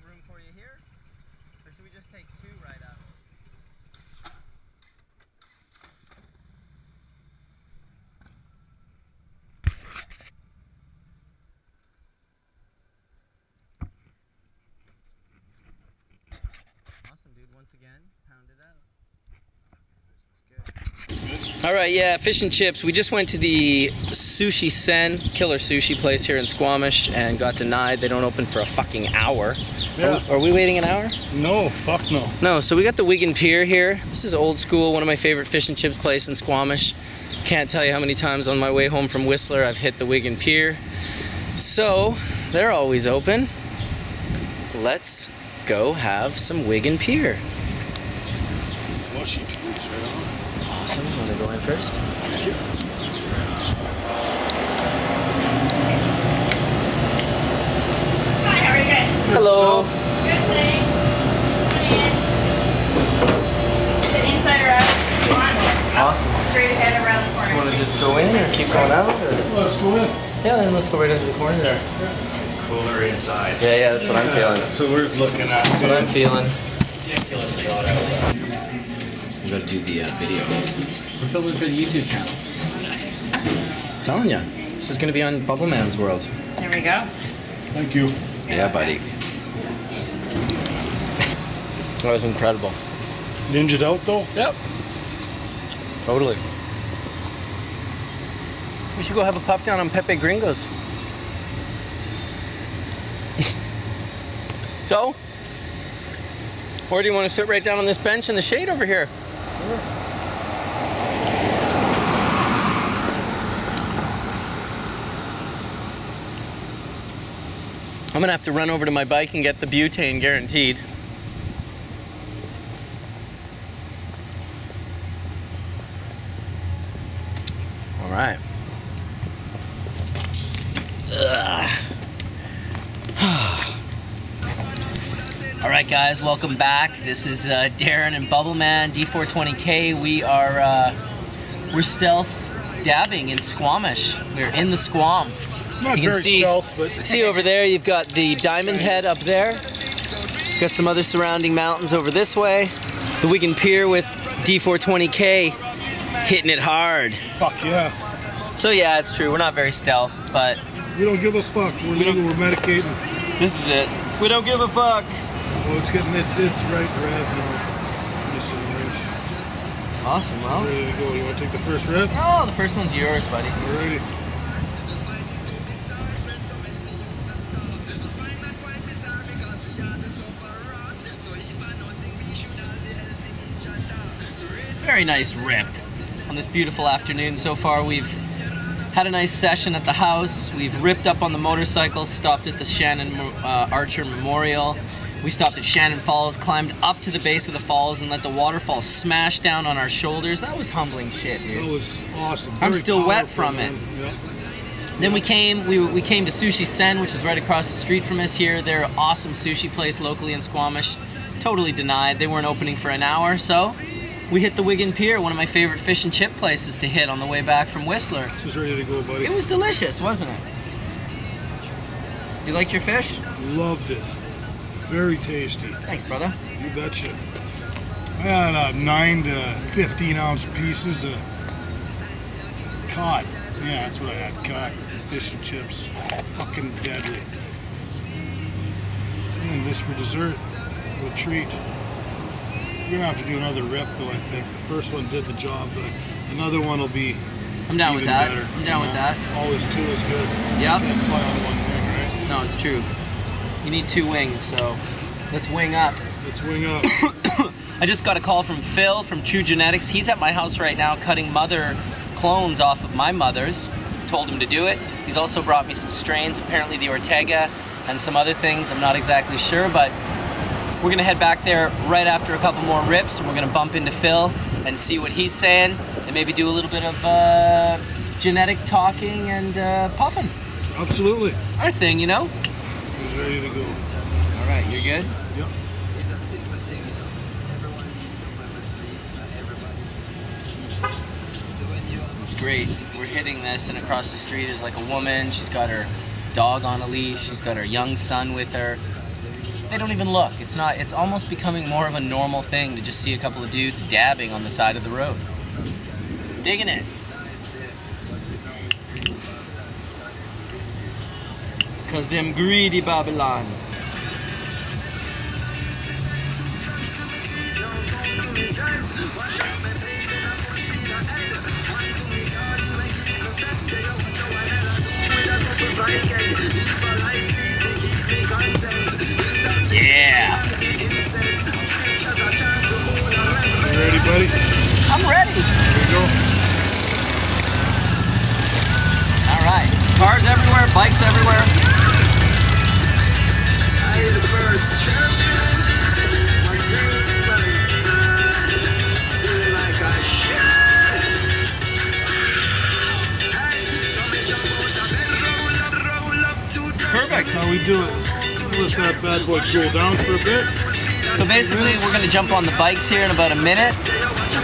Room for you here? Or should we just take two right out? Awesome, dude. Once again, pound it out. All right, yeah, fish and chips. We just went to the Sushi Sen, killer sushi place here in Squamish, and got denied. They don't open for a fucking hour. Yeah. Are we waiting an hour? No, fuck no. No, so we got the Wigan Pier here. This is old school, one of my favorite fish and chips place in Squamish. Can't tell you how many times on my way home from Whistler I've hit the Wigan Pier. So, they're always open. Let's go have some Wigan Pier. Mushy peas right on. Awesome, you want to go in first? Thank you. Hi, how are you guys? Hello. Good thing. The inside or out? You want? Awesome. Straight ahead around the corner. You want to just go in or keep going out? Or? Let's go in. Yeah, then let's go right into the corner there. It's cooler inside. Yeah, that's what I'm feeling. That's what we're looking at. That's what I'm feeling. Ridiculously hot outside. We gotta do the video. We're filming for the YouTube channel. I'm telling you, this is going to be on Bubble Man's World. There we go. Thank you. Yeah, buddy. That was incredible. Ninja'd out though? Yep. Totally. We should go have a puff down on Pepe Gringos. So? Or do you want to sit right down on this bench in the shade over here? Sure. I'm gonna have to run over to my bike and get the butane guaranteed. All right. All right, guys, welcome back. This is Darren and Bubbleman, D420K. We're stealth dabbing in Squamish. We're in the Squam. Not You can very see- stealth, but See over there, you've got the Diamond Head up there. Got some other surrounding mountains over this way. The Wigan Pier with D420K hitting it hard. fuck yeah. So yeah, it's true. We're not very stealth, but We don't give a fuck. We're legal. We're medicating. this is it. We don't give a fuck. Oh, it's getting it's right red now. This is nice. Awesome, well. Ready to go. You want to take the first red? Oh, the first one's yours, buddy. Alrighty. Very nice rip on this beautiful afternoon. So far we've had a nice session at the house. We've ripped up on the motorcycles, stopped at the Shannon Archer Memorial. We stopped at Shannon Falls, climbed up to the base of the falls and let the waterfall smash down on our shoulders. That was humbling shit, dude. That was awesome. I'm Very still wet powerful, from man. it. Yeah. Then we came to Sushi Sen, which is right across the street from us here. They're an awesome sushi place locally in Squamish. Totally denied. They weren't opening for an hour, so we hit the Wigan Pier, one of my favorite fish and chip places to hit on the way back from Whistler. This is ready to go, buddy. It was delicious, wasn't it? You liked your fish? Loved it. Very tasty. Thanks, brother. You betcha. I had 9 to 15 ounce pieces of cod. Yeah, that's what I had. Cod. Fish and chips. Fucking deadly. And this for dessert. What a treat. We're gonna have to do another rip though, I think. The first one did the job, but another one will be I'm down with even that. better. I'm down with that. Always two is good. Yep. Can't fly on one wing, right? No, it's true. You need 2 wings, so let's wing up. Let's wing up. I just got a call from Phil from True Genetics. He's at my house right now cutting mother clones off of my mother's. Told him to do it. He's also brought me some strains, apparently the Ortega and some other things. I'm not exactly sure, but we're gonna head back there right after a couple more rips, and we're gonna bump into Phil and see what he's saying, and maybe do a little bit of genetic talking and puffing. Absolutely. Our thing, you know? He's ready to go. All right, you're good? Yep. It's great. We're hitting this, and across the street is like a woman. She's got her dog on a leash. She's got her young son with her. They don't even look. It's almost becoming more of a normal thing to just see a couple of dudes dabbing on the side of the road. Digging it. Cause them greedy Babylon. Yeah. You ready, buddy? I'm ready. Here we go. All right. Cars everywhere, bikes everywhere. Perfect. How we do it? Let that bad boy cool down for a bit. So basically, we're gonna jump on the bikes here in about a minute.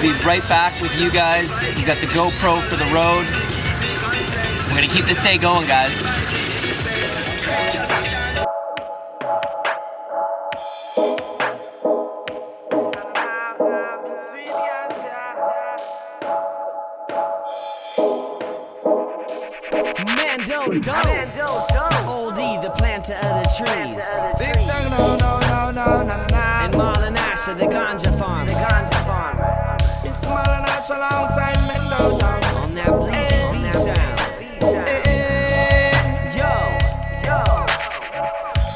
We'll be right back with you guys. You got the GoPro for the road. We're gonna keep this day going, guys. Mando Oldie, the planter of the trees. And Marlon Asher, the ganja farmer. It's Marlon Ash alongside Mendo Down. On that bleed sound. Yo.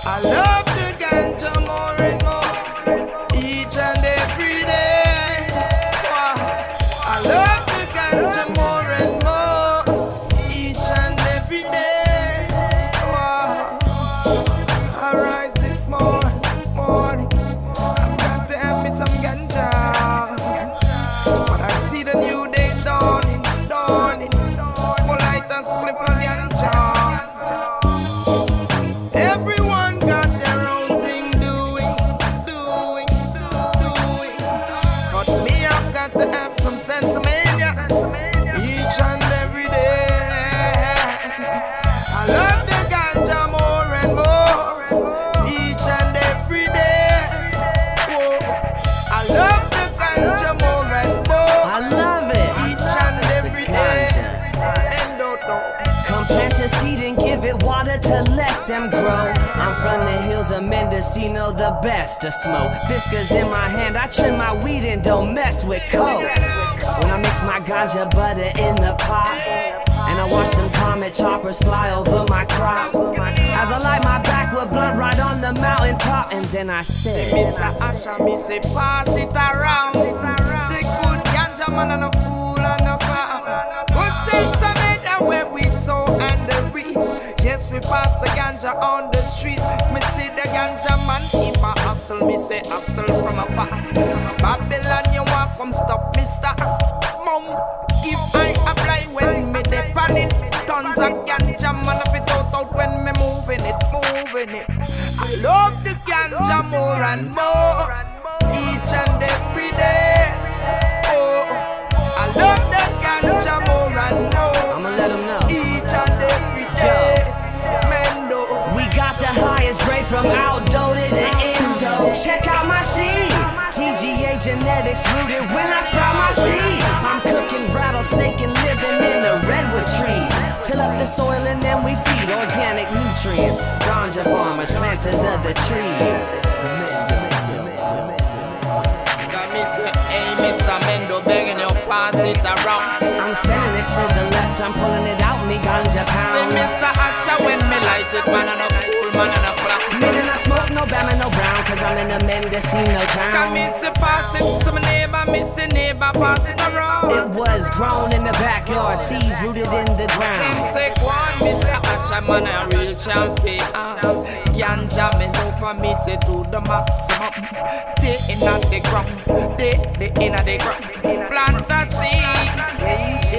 I love the ganja more and more, each and every day. I love the ganja more and more, each and every day. to let them grow. I'm from the hills of Mendocino, the best to smoke. Fiskars in my hand, I trim my weed and don't mess with coke. When I mix my ganja butter in the pot, and I watch them comet choppers fly over my crop, as I light my backwood blunt right on the mountain top, and then I say, Mr. Asha, me say pass it around. Say good ganja man and a fool and a clown. Good sense of it and where we sow and the reap. Yes, we pass the ganja on the street. Me see the ganja man if I hustle, me say hustle from afar. Babylon, you want come stop Mr. Mom. If I apply when me dip on it, tons of ganja man if it out when me moving it, moving it. I love the ganja more and more, each and every day. Oh, I love the ganja more and more, I'ma let them know. each and every day. Mendo, We got the highest grade from outdoor to the Indo. Check out my seed, TGA genetics rooted when I sprout my seed. I'm cooking rattlesnake and living in the redwood trees. Till up the soil and then we feed organic nutrients. Ganja farmers, planters of the trees. got me say, hey Mr. Mendo, begging you pass it around. I'm sending it to the left, I'm pulling it out, me ganja Say pound. Mr. Asha, when me light it, man and a fool, man and a clown. Me and I smoke no Bama, no brown, cause I'm in a Mendocino Got town. me say pass it to my neighbor, me say neighbor, pass it around. It was grown in the backyard, seeds rooted in the Them ground. say one, Mr. Asha, man a real champion. Ganja me know for me say to the maximum. They in at the ground, they in at the ground. Plant a seed,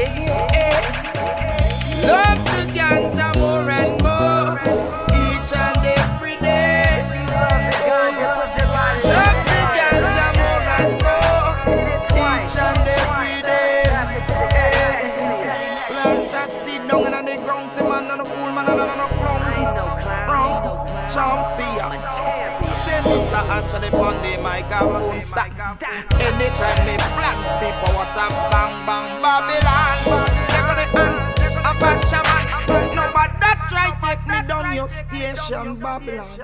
love the ganja more and more, each and every day. Love the ganja more and more, each and every day. Plant that seed down in the ground, say man and a fool, man and a clown. Champion. Say Mr. Ashley on the microphone stack. Anytime me plant people, what a bang bang Babylon. They got the hand of a shaman. No, but that try take me down your station, Babylon.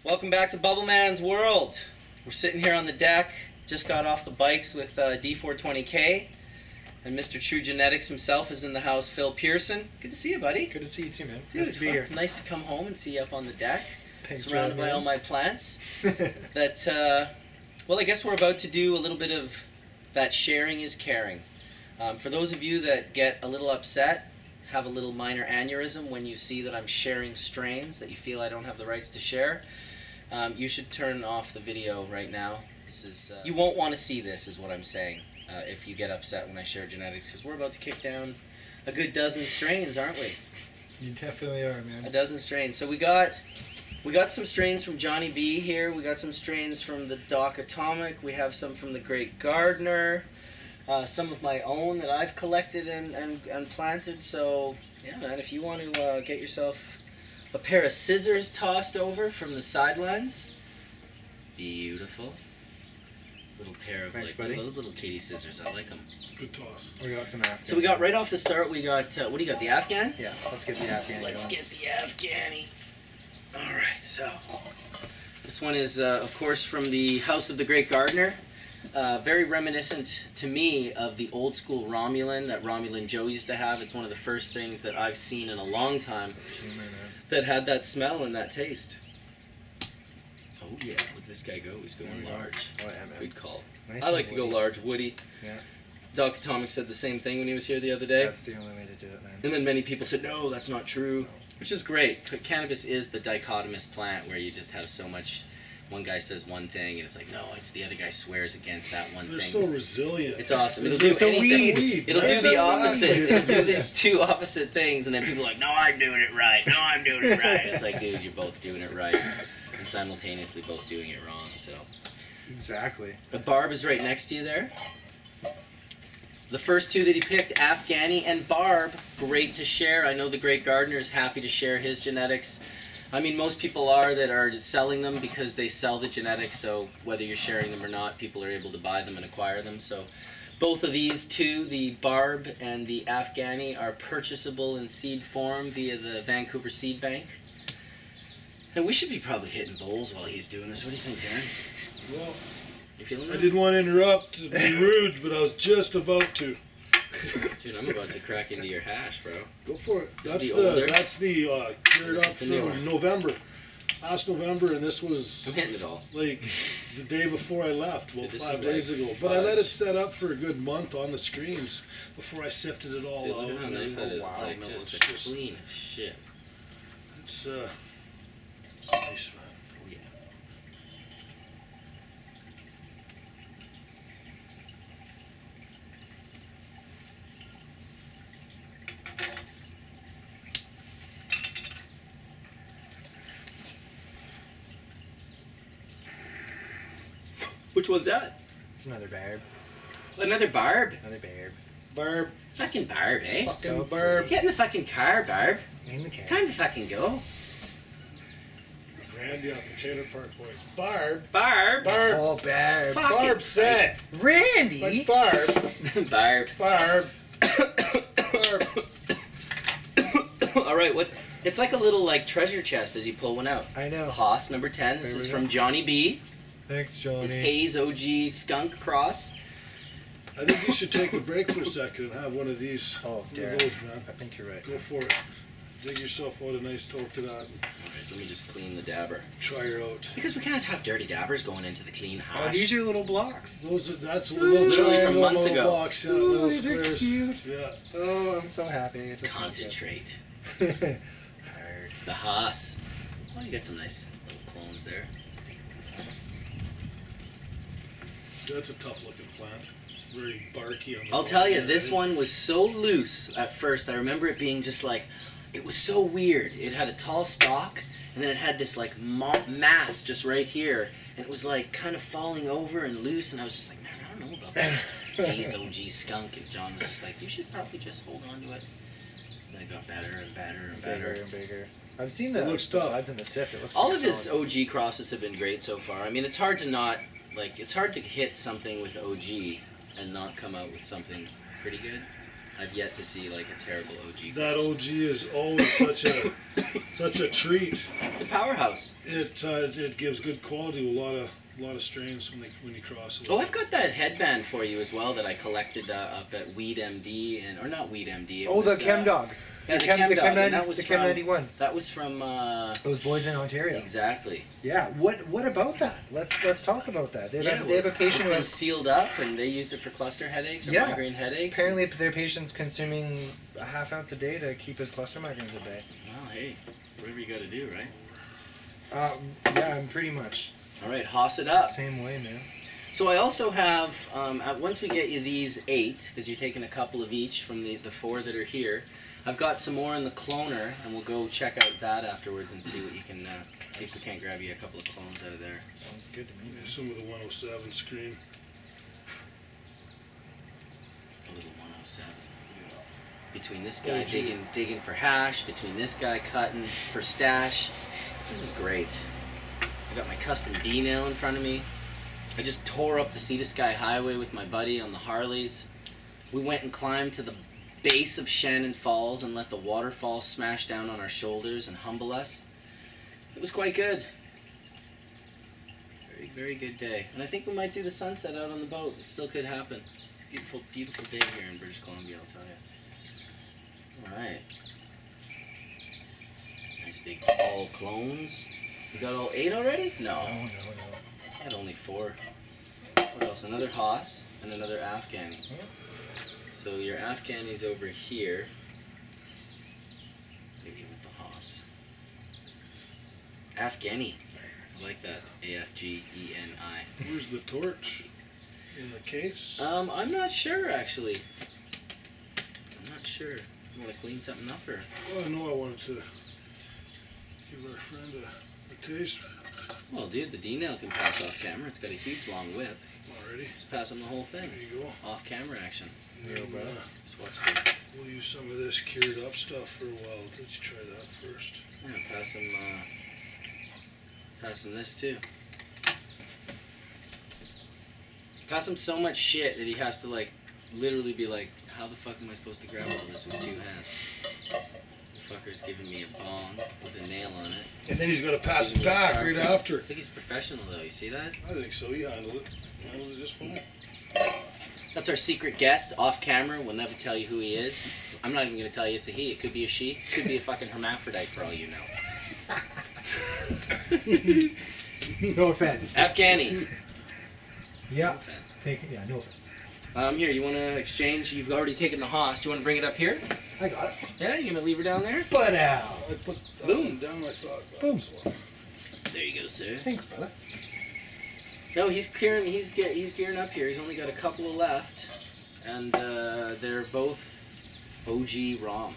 Welcome back to Bubble Man's World. We're sitting here on the deck, just got off the bikes with D420K, and Mr. True Genetics himself is in the house, Phil Pearson. Good to see you, buddy. Good to see you too, man. Dude, Nice to be here. Nice to come home and see you up on the deck, Thanks surrounded for by having all me. my plants. Well, I guess we're about to do a little bit of that sharing is caring. For those of you that get a little upset, have a little minor aneurysm when you see that I'm sharing strains that you feel I don't have the rights to share, you should turn off the video right now. This is you won't want to see this, is what I'm saying, if you get upset when I share genetics, because we're about to kick down a good dozen strains, aren't we? You definitely are, man. A dozen strains. So we got some strains from Johnny B here. We got some strains from the Doc Atomic. We have some from the Great Gardener. Some of my own that I've collected and planted. So yeah, man, if you want to get yourself a pair of scissors tossed over from the sidelines, beautiful. little pair of Thanks, like buddy. those little kitty scissors. I like them. Good toss. We got some Afghan. So we got right off the start. We got what do you got? The Afghan. Yeah, let's get the Afghan. Let's get the Afghani. All right, so this one is, of course, from the House of the Great Gardener. Very reminiscent to me of the old school Romulan that Romulan Joe used to have. It's one of the first things that I've seen in a long time that had that smell and that taste. Oh yeah, look at this guy go. He's going large. Oh, yeah, man. Good call. Nice I like and to go woody. large, woody. Yeah. Dr. Tomic said the same thing when he was here the other day. That's the only way to do it, man. And then many people said, no, that's not true, which is great. Cannabis is the dichotomous plant where you just have so much. One guy says one thing, and it's like, no, it's the other guy swears against that one They're thing. so resilient. It's awesome. It'll do It's a anything. weed. It'll do It's the a opposite. weed. It'll do these two opposite things, and then people are like, no, I'm doing it right. No, I'm doing it right. It's like, dude, you're both doing it right, and simultaneously both doing it wrong. So Exactly. the Barb is right next to you there. The first two that he picked, Afghani and Barb, great to share. I know the Great Gardener is happy to share his genetics. I mean, most people are that are selling them because they sell the genetics, so whether you're sharing them or not, people are able to buy them and acquire them. So both of these two, the Barb and the Afghani, are purchasable in seed form via the Vancouver Seed Bank. And we should be probably hitting bowls while he's doing this. What do you think, Darren? Well, You feeling I that? didn't want to interrupt to be rude, but I was just about to. Dude, I'm about to crack into your hash, bro. Go for it. This That's is the older. that's the cured This up is the new from one. November, last November, and this was I'm hitting it all. like the day before I left, well, Dude, this 5 is days like ago. But I let it fudge. set up for a good month on the screens before I sifted it all Dude, out. look at how and nice that is. wow, It's like no, just it's the clean as shit. It's nice, man. Oh, yeah. Which one's that? Another Barb. Another Barb? Another Barb. Barb, Fucking Barb, eh? fucking So Barb. Get in the fucking car, Barb. In the It's can. time to fucking go. Randy off the Taylor Park boys. Barb. Barb! Barb. Oh, Barb. Fuck Barb it. said. Randy! Like Barb. Barb. Barb. Barb. All right, it's like a little like treasure chest as you pull one out. I know. Haas number 10. This There is we from go. Johnny B. Thanks, Johnny. His Hayes OG skunk cross. I think you should take a break for a second and have one of these. Oh, One Darren. of those, man. I think you're right. Go for it. Dig yourself out a nice toke to that. All right, let me just clean the dabber. Try her out. Because we can't have dirty dabbers going into the clean hash. Oh, these are little blocks. That's a little Literally from triangle, months little ago. blocks, yeah, Ooh, little these are squares. cute. Yeah. Oh, I'm so happy. It just Concentrate. smells good. Hard. The Haas. Oh, you got some nice little clones there. That's a tough looking plant. Very barky on the I'll tell you, bottom, this right? one was so loose at first. I remember it being just like, it was so weird. It had a tall stalk, and then it had this like mass just right here, and it was like kind of falling over and loose, and I was just like, man, I don't know about that. Hayes OG skunk, and John was just like, you should probably just hold on to it. And then it got better and better and Bigger better. and bigger. I've seen the, It looks the tough. buds in the sift. It looks All pretty of his solid. OG crosses have been great so far. I mean, it's hard to not, like, it's hard to hit something with OG and not come out with something pretty good. I've yet to see, like, a terrible OG That cross. OG is always such a treat. It's a powerhouse. It gives good quality to a lot of strains when you cross it. Oh, I've got that headband for you as well that I collected up at Weed MD, or not Weed MD. it Oh, the was, Chem Dog. Yeah, the Chem Chem Dog, and 90, that was the Chem from- 91. That was from, Those boys in Ontario. exactly. Yeah. What about that? Let's talk about that. They have, Yeah, they have a it's patient who been has sealed up, and they used it for cluster headaches or Yeah. migraine headaches. apparently their patient's consuming a half ounce a day to keep his cluster migraines at bay. Well, hey, whatever you got to do, right? Yeah, I'm pretty much All right, hoss it up. same way, man. So I also have, once we get you these 8, because you're taking a couple of each from the 4 that are here, I've got some more in the cloner, and we'll go check out that afterwards and see what you can, see if we can't grab you a couple of clones out of there. Sounds good to me. Man. Some of the 107 screen. A little 107. Between this guy digging for hash, between this guy cutting for stash, this is great. I got my custom D nail in front of me. I just tore up the Sea to Sky Highway with my buddy on the Harleys. We went and climbed to the base of Shannon Falls and let the waterfall smash down on our shoulders and humble us. It was quite good. Very, very good day. And I think we might do the sunset out on the boat. It still could happen. Beautiful, beautiful day here in British Columbia, I'll tell you. Alright. Nice big tall clones. You got all 8 already? No. No. I had only 4. What else? Another Haas and another Afghani. So your Afghani's over here. Maybe with the Haas. Afghani. I like that. A-F-G-E-N-I. Where's the torch? In the case? I'm not sure actually. I'm not sure. You want to clean something up or? Well, I know I wanted to give our friend a taste Well, dude, the D-nail can pass off camera. It's got a huge long whip. already. Just pass him the whole thing. There you go. Off camera action. And, Just watch the. we'll use some of this cured up stuff for a while. Let's try that first. Yeah, pass him this too. Pass him so much shit that he has to like literally be like, how the fuck am I supposed to grab all this with 2 hands? The fucker's giving me a bong with a nail on it. And then he's got to pass it back right after. I think he's professional though, you see that? I think so. He handled it. Handled it just fine. That's our secret guest off camera. We'll never tell you who he is. I'm not even going to tell you it's a he. It could be a she. It could be a fucking hermaphrodite for all you know. No offense. Afghani. Yeah. No offense. No offense. Here, you want to exchange? You've already taken the Haas. Do you want to bring it up here? I got it. Yeah, you're going to leave her down there? But out. I put that Boom. one down. I thought. Boom. There you go, sir. Thanks, brother. No, he's gearing up here. He's only got a couple left, and they're both OG ROM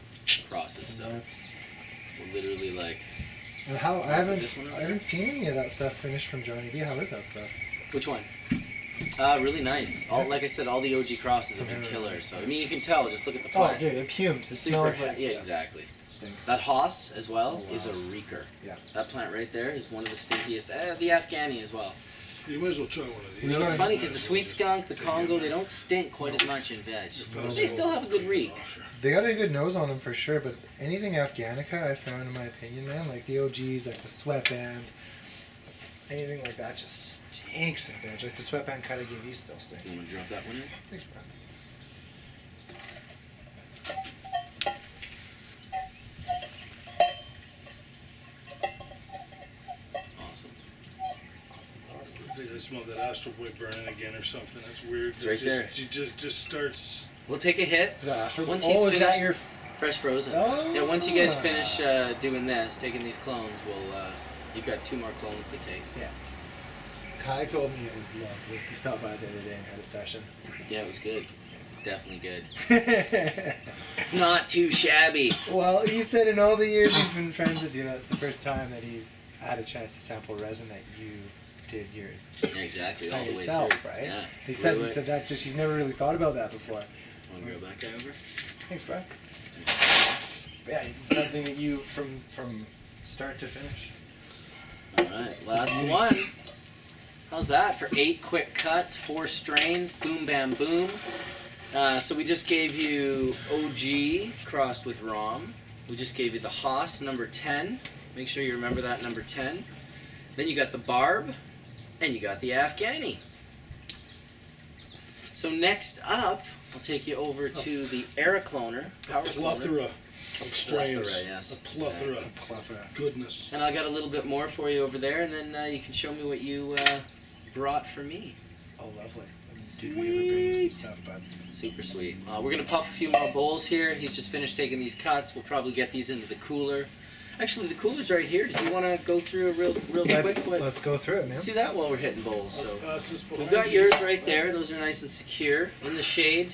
crosses. So That's... we're literally like, And how I This one over haven't seen any of that stuff finished from Johnny B. How is that stuff? which one? Really nice. Like I said, all the OG crosses have been killer. So I mean, you can tell. Just look at the Oh, plant. dude, it fumes. It Super smells like yeah, exactly. It stinks. That Haas as well Oh, wow. is a reeker. Yeah. That plant right there is one of the stinkiest. The Afghani as well. You might as well try one of these. You know, it's funny because the sweet skunk, the Congo, they don't stink quite as much in veg. They still have a good reek. They got a good nose on them for sure, but anything Afghanica, I found, in my opinion, man, like the OGs, like the sweatband, anything like that just stinks in veg. Like the sweatband kind of gave you still stinks. You want to drop that one in? Thanks, bro. Awesome. I think I smell that Astro Boy burning again or something. That's weird. It's right there. He just starts. We'll take a hit. The Astro Boy? Once he's Oh, is that finished, your... fresh frozen. Oh. Yeah, once you guys finish doing this, taking these clones, we'll you've got 2 more clones to take. So. Yeah. Kai told me it was lovely. He stopped by the other day and had a session. Yeah, it was good. It's definitely good. It's not too shabby. Well, he said in all the years he's been friends with you, that's the first time that he's had a chance to sample resin that you did your Yeah, exactly. All by the way yourself, through. right? Yeah. He said, Wait. that just, he's never really thought about that before. Want to grab that guy over? Thanks, bro. Yeah, something that you from start to finish. Alright, last one. How's that for 8 quick cuts, 4 strains, boom, bam, boom. So we just gave you OG crossed with ROM. We just gave you the Haas number 10. Make sure you remember that number 10. Then you got the Barb, and you got the Afghani. So next up, I'll take you over to the Aerocloner. Power Plethora Cloner. of strains. Plethora, yes. A plethora. Exactly. Goodness. And I got a little bit more for you over there, and then you can show me what you brought for me. Oh, lovely. Did we ever bring you some stuff, bud? Super sweet. We're going to puff a few more bowls here. He's just finished taking these cuts. We'll probably get these into the cooler. Actually, the cooler's right here. Did you want to go through a real quick? Let's go through it, man. Let's do that while we're hitting bowls. So Pass this we've behind got you. yours right there. Those are nice and secure in the shade.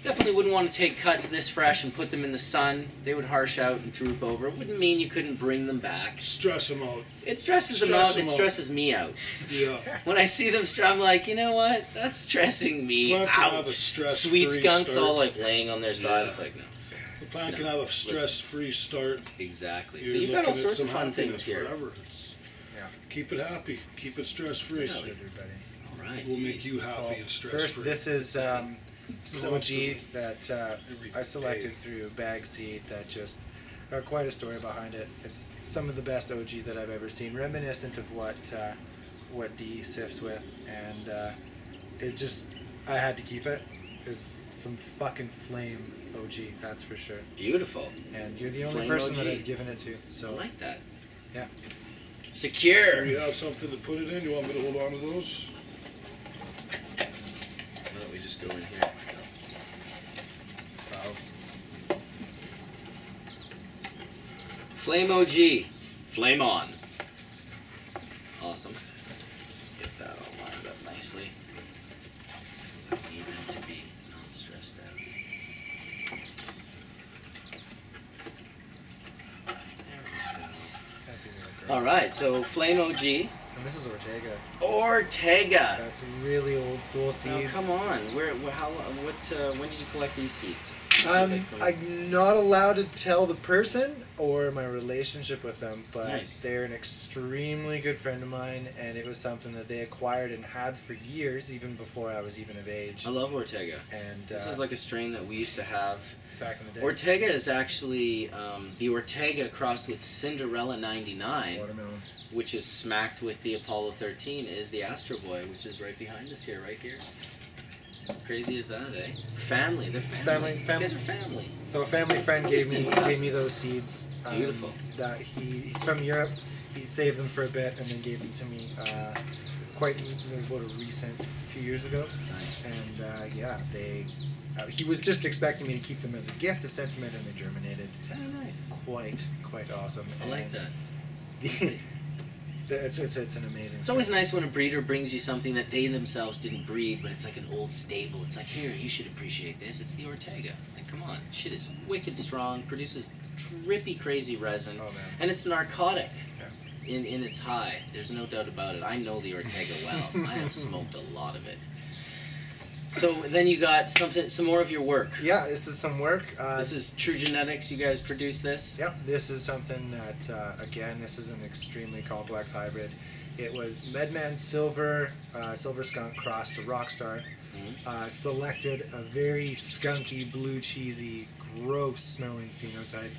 Definitely wouldn't want to take cuts this fresh and put them in the sun. They would harsh out and droop over. It wouldn't mean you couldn't bring them back. Stress them out. It stresses them out. It stresses me out. Yeah. When I see them, I'm like, you know what? That's stressing me Plant can out. have a stress-free Sweet skunks start. all like laying on their side. Yeah. It's like, no. The plant No, can have a listen. stress-free start. Exactly. You're So you've got all looking at sorts of some fun happiness things here. Forever. Keep it happy. Keep it stress-free. Everybody. right. will make jeez. you happy and stress First, free. this is OG that Every I selected day. through Bag Seed that just got quite a story behind it. It's some of the best OG that I've ever seen, reminiscent of what D sifts with, and it just, I had to keep it. It's some fucking flame OG, that's for sure. Beautiful. And you're the only Flame person OG. that I've given it to. I So like that. yeah. Secure. Do you have something to put it in? You want me to hold on to those? Why don't we just go in here? Valves. Flame OG. Flame on. Awesome. Let's just get that all lined up nicely. Because I need them to be non-stressed out. All right, so Flame OG. And this is Ortega. Ortega. That's really old school Now, seeds. come on. When did you collect these seeds? So big for you. I'm not allowed to tell the person or my relationship with them, but Nice. they're an extremely good friend of mine, and it was something that they acquired and had for years, even before I was even of age. I love Ortega. And This is like a strain that we used to have. back in the day. Ortega is actually the Ortega crossed with Cinderella 99, Watermelon. which is smacked with the Apollo 13, is the Astro Boy, which is right behind us here, right here. Crazy is that, eh? Family, they're family. These guys are family. So a family friend Just gave me glasses. those seeds. Beautiful. That he's from Europe. He saved them for a bit and then gave them to me quite about a recent few years ago. Nice. And yeah, they. He was just expecting me to keep them as a gift of sentiment, and they germinated. Oh, nice. Quite awesome. I like And that. it's an amazing. It's always nice when a breeder brings you something that they themselves didn't breed, but it's like an old stable. It's like, here, you should appreciate this. It's the Ortega. Like, come on. Shit is wicked strong, produces trippy, crazy resin, Oh, man. and it's narcotic in its high. There's no doubt about it. I know the Ortega well. I have smoked a lot of it. So then you got some more of your work. Yeah, this is some work. This is True Genetics. You guys produce this? Yep, this is something that, again, this is an extremely complex hybrid. It was Medman Silver, Silver Skunk crossed to Rockstar. Selected a very skunky, blue cheesy, gross smelling phenotype.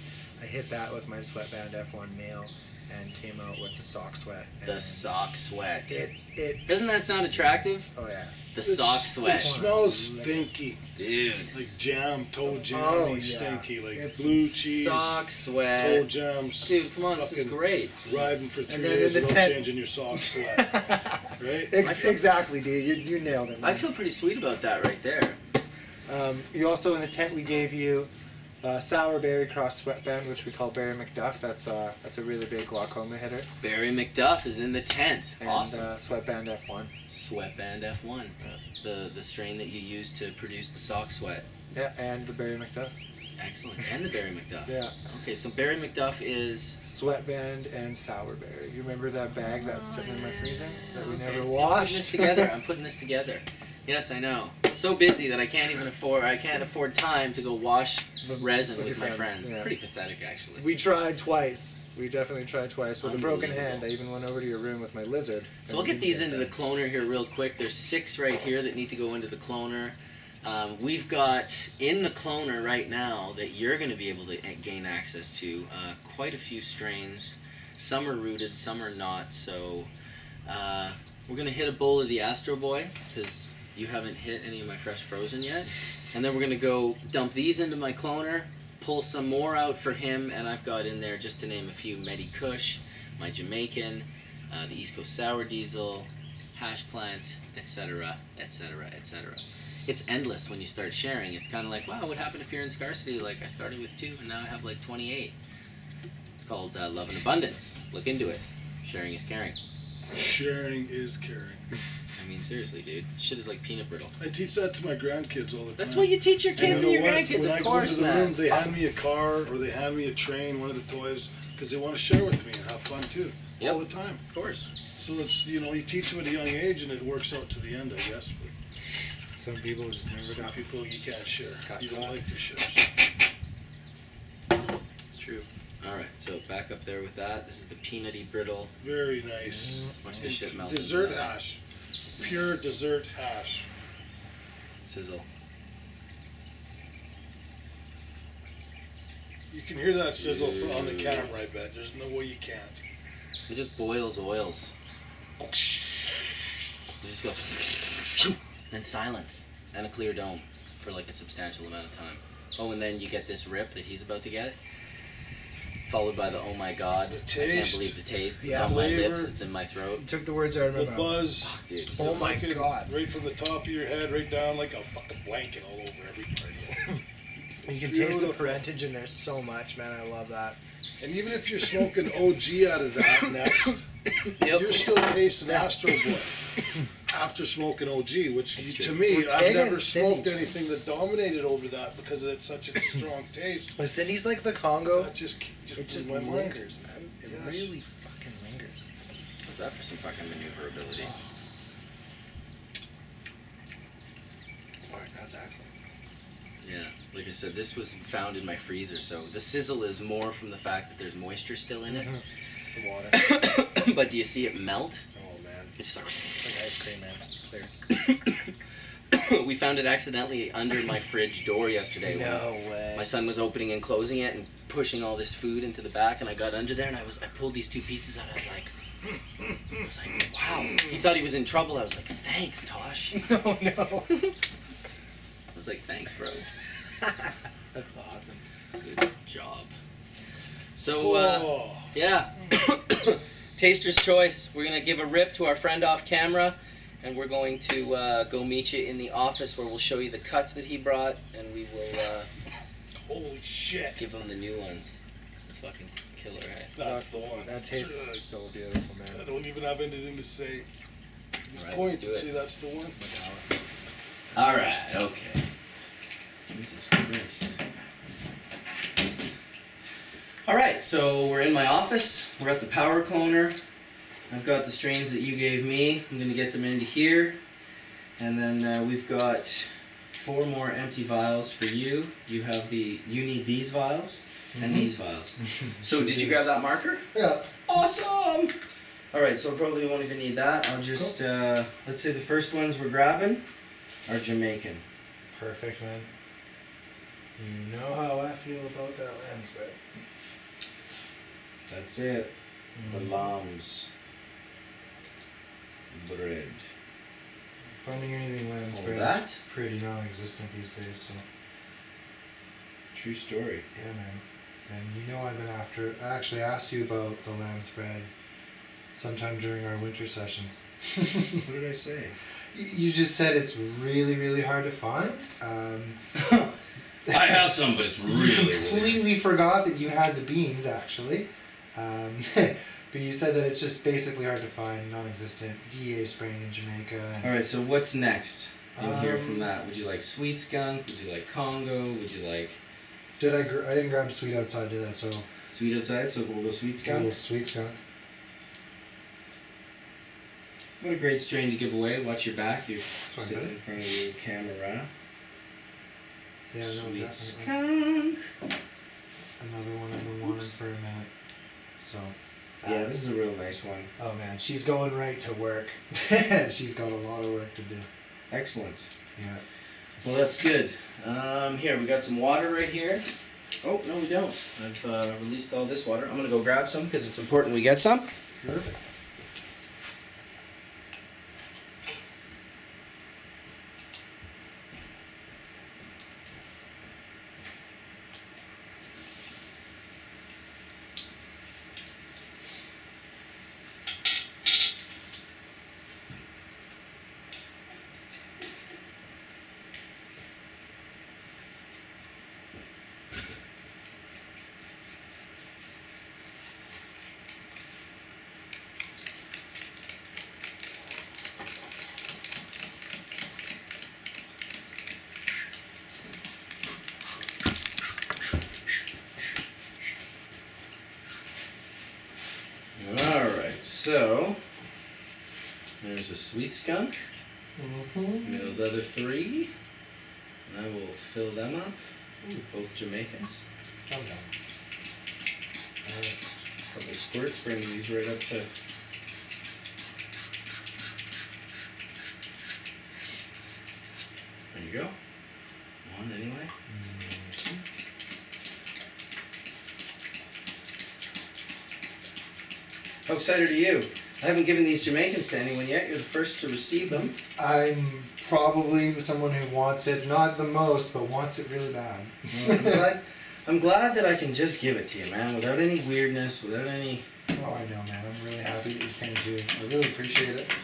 I hit that with my Sweatband F1 male and came out with the Sock Sweat. The Sock Sweat. It Doesn't that sound attractive? Oh yeah. The Sock It Sweat. smells stinky. Dude. Like jam, toe jam, Oh, yeah. stinky. Like It's blue cheese, Sock toe Sweat. jams. Dude, come on, this is fucking great. Riding for 3 And then days in the without tent- changing your sock sweat. Right? Exactly, dude. You nailed it. I man. feel pretty sweet about that right there. You also, in the tent, we gave you Sour Berry Cross Sweatband, which we call Barry McDuff. That's a really big glaucoma hitter. Barry McDuff is in the tent. And Awesome. Sweatband F1. Sweatband F1. The strain that you use to produce the Sock Sweat. Yeah, and the Barry McDuff. Excellent. And the Barry McDuff. Yeah. Okay, so Barry McDuff is... Sweatband and Sour Berry. You remember that bag that's sitting in my freezer that we never Okay, see, washed? I'm putting this together. Yes, I know. So busy that I can't afford time to go wash resin with your my friends, friends. yeah. It's pretty pathetic, actually. We tried twice. We definitely tried twice. With a broken Unbelievable. hand, I even went over to your room with my lizard. So I'll get these into the cloner here real quick. There's 6 right here that need to go into the cloner. We've got in the cloner right now that you're going to be able to gain access to quite a few strains. Some are rooted, some are not. So we're going to hit a bowl of the Astro Boy because you haven't hit any of my fresh frozen yet. And then we're going to go dump these into my cloner, pull some more out for him, and I've got in there, just to name a few, Medi Kush, my Jamaican, the East Coast Sour Diesel, Hash Plant, etc., etc., etc. It's endless when you start sharing. It's kind of like, wow, what happened if you're in scarcity? Like, I started with 2, and now I have like 28. It's called Love and Abundance. Look into it. Sharing is caring. Sharing is caring. I mean, seriously, dude. Shit is like peanut brittle. I teach that to my grandkids all the time. That's what you teach your kids and you your know what? grandkids, when of I course, go into the man. room, they hand me a car or they hand me a train, one of the toys, because they want to share with me and have fun too, Yep. all the time. Of course. So it's, you know, you teach them at a young age and it works out to the end, I guess. But Some people just never some got people you can't share. Got You don't caught. like to share. It's true. All right, so back up there with that. This is the peanutty brittle. Very nice. Watch this shit melt. Dessert into that. hash. pure dessert hash. Sizzle. You can hear that sizzle on the camera, I bet. There's no way you can't. It just boils oils. It just goes, and silence, and a clear dome for like a substantial amount of time. Oh, and then you get this rip that he's about to get, followed by the oh my god, The I can't taste, believe the taste. It's Yeah. on my flavor. lips, it's in my throat. You took the words out of my The mouth. buzz. Fuck, dude. Oh my fucking- God. Right from the top of your head, right down like a fucking blanket all over every part. You can taste the Beautiful. parentage in there so much, man. I love that. And even if you're smoking OG out of that next, you're still tasting Astro Boy after smoking OG, which It's to true. me, I've Ortega never and Cindy. smoked anything that dominated over that because it's such a strong taste. But Cindy's like the Congo. That just It just blew my mind. lingers, man. It Yes. really fucking lingers. What's that for some fucking maneuverability? Alright, that's excellent. Yeah, like I said, this was found in my freezer, so the sizzle is more from the fact that there's moisture still in it. The water. But do you see it melt? Oh man. It's just Like ice cream, man. Clear. like we found it accidentally under my fridge door yesterday. when No way. my son was opening and closing it and pushing all this food into the back, and I got under there and I pulled these two pieces out. I was like, wow. He thought he was in trouble. I was like, thanks, Tosh. No, no. I was like, thanks, bro. That's awesome. Good job. So, Oh, yeah. Taster's choice. We're going to give a rip to our friend off camera, and we're going to go meet you in the office where we'll show you the cuts that he brought, and we will holy shit. give him the new ones. It's fucking killer, right? That's the one. That tastes so beautiful, I man. don't even have anything to say. Just Alright, point let's do and it. see that's the one. Alright, okay. Jesus Christ. Alright, so we're in my office. We're at the power cloner. I've got the strains that you gave me. I'm going to get them into here. And then we've got 4 more empty vials for you. You need these vials and these vials. So did you grab that marker? Yeah. Awesome! Alright, so probably won't even need that. I'll just, let's say the first ones we're grabbing are Jamaican. Perfect, man. You know how I feel about that lamb's bread. That's it. The lamb's bread. Finding anything lamb's Oh, bread that? is pretty non-existent these days, so True story. yeah, man. And you know I've been after. I actually asked you about the lamb's bread sometime during our winter sessions. What did I say? You just said it's really, really hard to find. I have some, but it's You completely forgot that you had the beans, actually. But you said that it's just basically hard to find, non-existent. DEA strain in Jamaica. And, Alright, so what's next in here Um, from that? Would you like sweet skunk? Would you like Congo? Would you like I didn't grab sweet outside, did I? So sweet outside? So we'll go sweet a skunk. little sweet skunk. What a great strain to give away. Watch your back. You're Sorry, sitting buddy. in front of your camera. Yeah, no, Sweet definitely. skunk. Another one I've been wanting for a minute. So. Yeah, this is a real nice one. Oh man, she's going right to work. She's got a lot of work to do. Excellent. Yeah. Well, that's good. Here, we got some water right here. Oh, no, we don't. I've released all this water. I'm going to go grab some because it's important we get some. Perfect. Alright, so there's a sweet skunk. And those other 3. And I will fill them up. Ooh, both Jamaicans. Jump, jump. A couple squirts brings these right up to you go. One anyway. How excited are you? I haven't given these Jamaicans to anyone yet. You're the first to receive them. I'm probably someone who wants it, not the most, but wants it really bad. Well, I'm glad that I can just give it to you, man, without any weirdness, without any... Oh, I know, man. I'm really happy that you came too. I really appreciate it.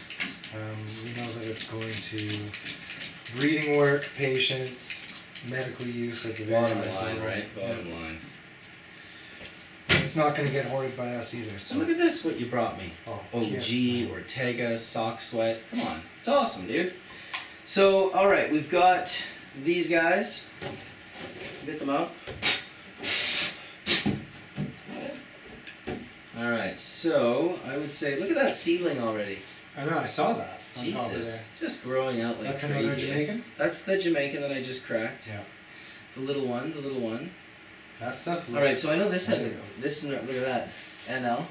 We know that it's going to breeding work, patience, medical use at the very Bottom highest line, level. right? Bottom line. It's not going to get hoarded by us either. So So look at this, what you brought me. Oh, OG, yes. Ortega, Sock Sweat. Come on. It's awesome, dude. So, alright, we've got these guys. Get them out. Alright, so I would say, look at that seedling already. I know, I saw that on top of Jesus. there. Just growing out like That's crazy. another Jamaican? That's the Jamaican that I just cracked. Yeah. The little one, the little one. That stuff. Alright, so I know this has a, There you this, look at that, NL.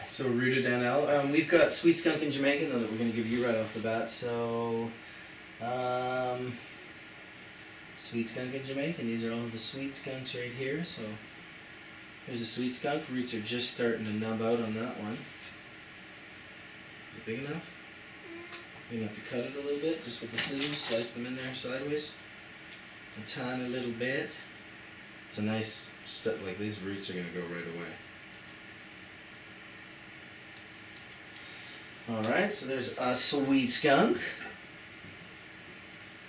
So rooted NL. We've got Sweet Skunk and Jamaican though that we're going to give you right off the bat. So, Sweet Skunk and Jamaican. These are all the Sweet Skunks right here. So, here's a Sweet Skunk. Roots are just starting to nub out on that one. Is it big enough? You're going to have to cut it a little bit just with the scissors. Slice them in there sideways. A tiny little bit. It's a nice step. Like these roots are going to go right away. Alright, so there's a Sweet Skunk.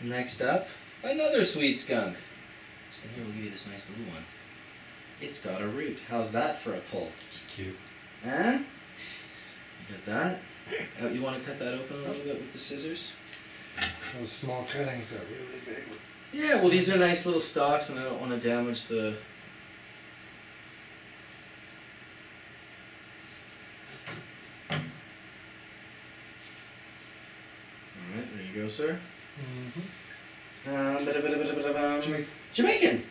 Next up, another Sweet Skunk. So here, we'll give you this nice little one. It's got a root. How's that for a pull? It's cute. Huh? Got that. You want to cut that open a little bit with the scissors? Those small cuttings got really big. Yeah, well these are nice little stalks and I don't want to damage the... Alright, there you go, sir. Jamaican!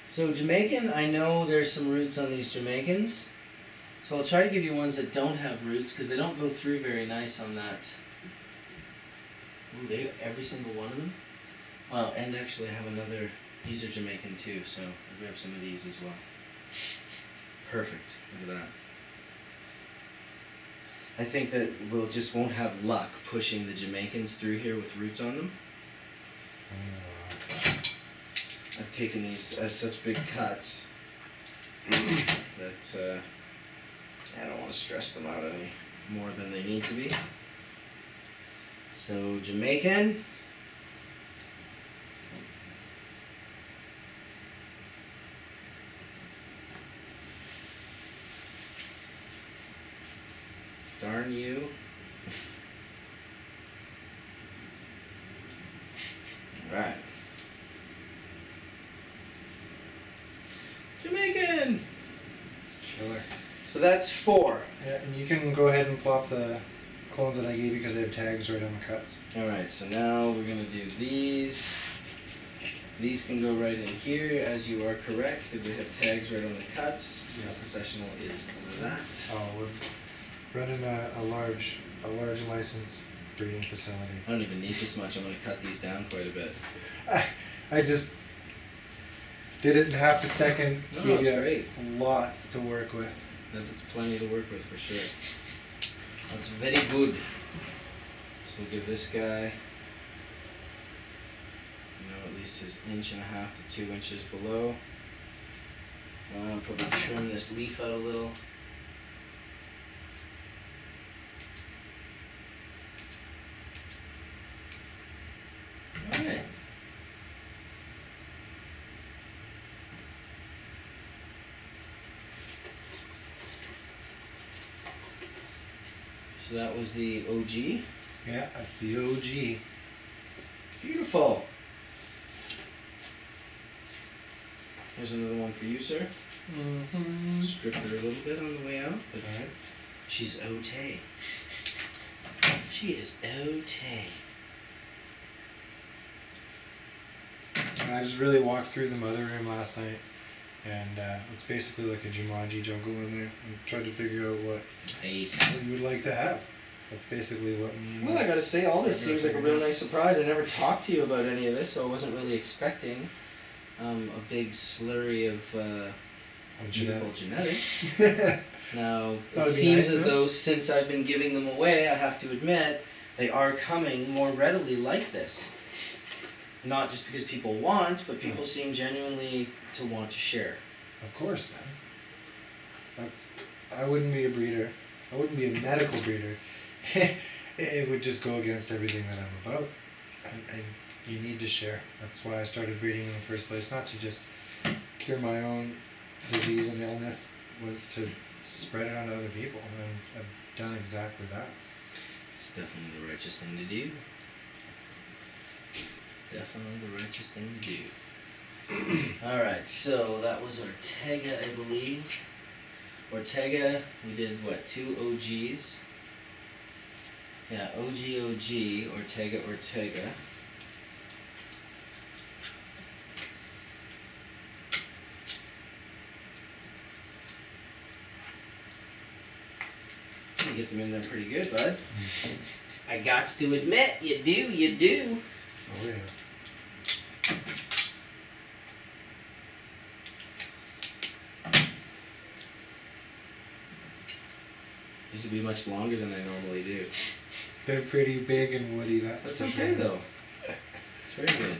So Jamaican, I know there's some roots on these Jamaicans. So I'll try to give you ones that don't have roots because they don't go through very nice on that. Ooh, every single one of them. Wow, and actually I have another, these are Jamaican too, so I'll grab some of these as well. Perfect, look at that. I think that we'll just won't have luck pushing the Jamaicans through here with roots on them. I've taken these as such big cuts that I don't want to stress them out any more than they need to be. So Jamaican. Darn you. Alright. Jamaican! Killer. So that's 4. Yeah, and you can go ahead and plop the clones that I gave you because they have tags right on the cuts. Alright, so now we're going to do these. These can go right in here, as you are correct, because they have tags right on the cuts. Yes. How professional is that? Oh, we're running a large licensed breeding facility. I don't even need this much. I'm going to cut these down quite a bit. I just did it in half a second. No, Gave it's you great. lots to work with. That's plenty to work with for sure. That's very good. So we'll give this guy, at least his 1.5 to 2 inches below. Probably trim this leaf out a little. Alright. So that was the OG. Yeah, that's the OG. Beautiful. Here's another one for you, sir. Mm-hmm. Strip her a little bit on the way out. But Alright. she's okay. She is okay. I just really walked through the mother room last night, and it's basically like a Jumanji jungle in there, and tried to figure out what Nice. you would like to have. That's basically what me and Well, I gotta say, all this seems like a real nice surprise. I never talked to you about any of this, so I wasn't really expecting a big slurry of beautiful genetics. Now, it seems as though since I've been giving them away, I have to admit, they are coming more readily like this. Not just because people want, but people seem genuinely to want to share. Of course, man. I wouldn't be a breeder. I wouldn't be a medical breeder. It would just go against everything that I'm about. And you need to share. That's why I started breeding in the first place. Not to just cure my own disease and illness, was to spread it onto other people. And I've done exactly that. It's definitely the righteous thing to do. It's definitely the righteous thing to do. Alright, so that was Ortega, I believe. Ortega, we did what, 2 OGs? Yeah, OG, Ortega. You get them in there pretty good, bud. I gots to admit, you do. Oh yeah. Used to be much longer than I normally do. They're pretty big and woody. That's okay though. It's very good.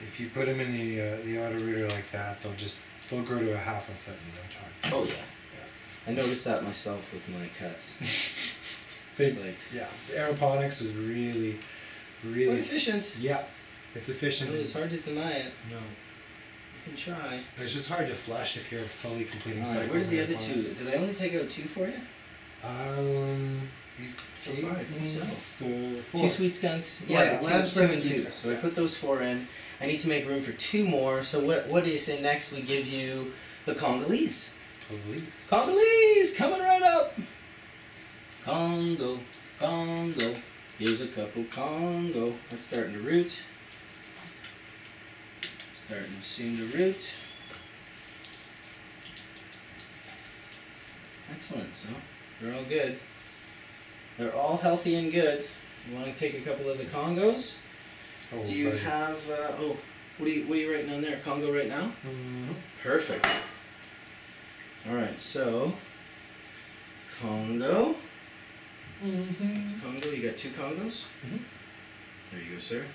If you put them in the auto rooter like that, they'll grow to a half a foot in no time. Oh yeah. I noticed that myself with my cuts. The aeroponics is really It's quite efficient. Yeah, it's efficient. It's hard to deny it. No. You can try. It's just hard to flush if you're fully completing cycles. Alright, where's the other 2? Did I only take out 2 for you? So far, I think so. 4. 2 sweet skunks. Yeah, Yeah, labs, 2 and sweet 2. skunks. So I put those 4 in. I need to make room for 2 more. So what do you say next? We give you the Congolese. Congolese coming right up. Congo. Here's a couple Congo. That's starting to root. Starting soon to root. Excellent. So they're all good. They're all healthy and good. You want to take a couple of the Congos? Oh, Do you buddy. have? What are you writing on there? Congo right now? Mm-hmm. Perfect. All right. So Congo. Mm-hmm. It's a Congo. You got 2 Congos. Mhm. There you go, sir.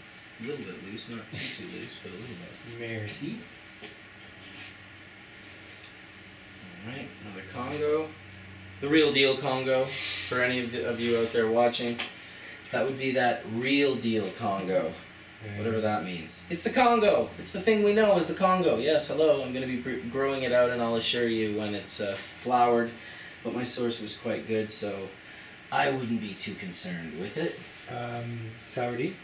A little bit loose, not too loose, but a little bit. Merci. Alright, another Congo. The real deal Congo, for any of you out there watching. That would be that real deal Congo. Whatever that means. It's the Congo! It's the thing we know as the Congo. Yes, hello, I'm going to be growing it out and I'll assure you when it's flowered. But my source was quite good, so I wouldn't be too concerned with it. Saudi.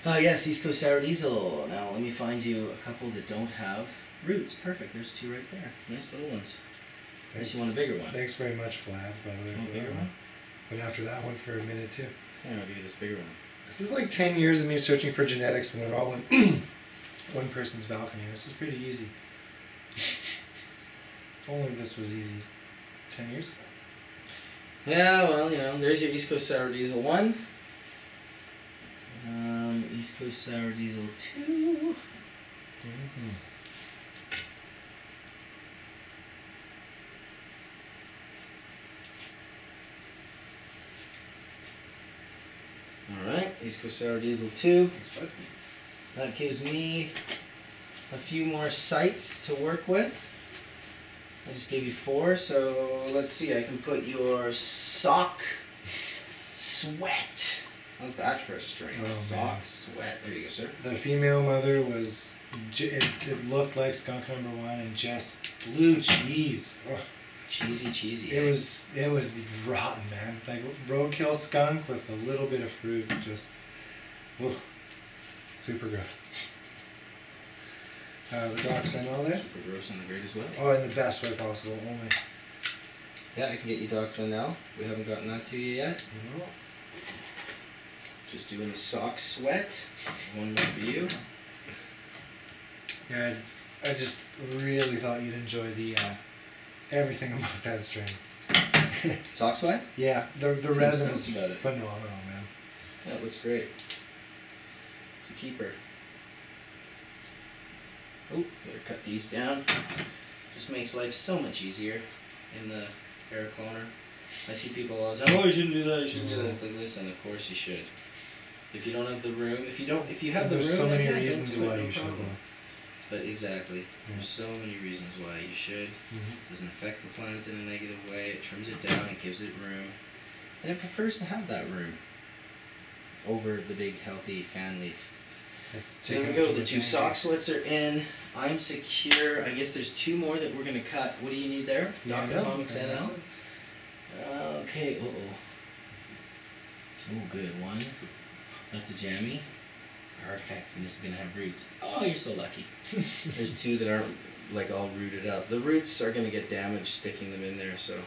Yes, East Coast Sour Diesel. Now let me find you a couple that don't have roots. Perfect, there's 2 right there. Nice little ones. Unless you want a bigger one. Thanks very much, Vlad, by the way, Want a for bigger that one? one. Went after that one for a minute, too. Yeah, I'll give you this bigger one. This is like 10 years of me searching for genetics, and they're all in one person's balcony. This is pretty easy. If only this was easy 10 years ago. Yeah, well, you know, there's your East Coast Sour Diesel 1. East Coast Sour Diesel 2. Mm-hmm. Alright, East Coast Sour Diesel 2. That gives me a few more sites to work with. I just gave you 4, so let's see, I can put your sock sweat. How's that for a string? Oh, Sock man. sweat. There you go, sir. The female mother was, it looked like skunk number 1 and just blue cheese. Ugh. Cheesy. It was rotten, man. Like roadkill skunk with a little bit of fruit. Just, ugh, super gross. The dachshund all there. Super gross in the greatest way. Oh, in the best way possible, only. Yeah, I can get you dachshund now. We haven't gotten that to you yet. No. Just doing the sock sweat. One more for you. Yeah, I just really thought you'd enjoy the everything about that string. Sock sweat? Yeah, the resin sense is about it. phenomenal, man. That looks great. It's a keeper. Oh, better cut these down. Just makes life so much easier in the air cloner. I see people all the time, oh, you shouldn't do that, you shouldn't do that. It's like, listen, of course you should. If you don't have the room, if you have the room, There's so then many yeah, don't reasons do it, why no you should, problem. though. But exactly, Yeah. there's so many reasons why you should. Mhm. Doesn't affect the plant in a negative way. It trims it down. It gives it room, and it prefers to have that room over the big healthy fan leaf. So there we go. The two sock sweats are in. I'm secure. I guess there's two more that we're gonna cut. What do you need there? Atomics and that's L. it. Okay. Oh, good one. That's a jammy. Perfect. And this is gonna have roots. Oh, you're so lucky. There's two that aren't like all rooted up. The roots are gonna get damaged sticking them in there, so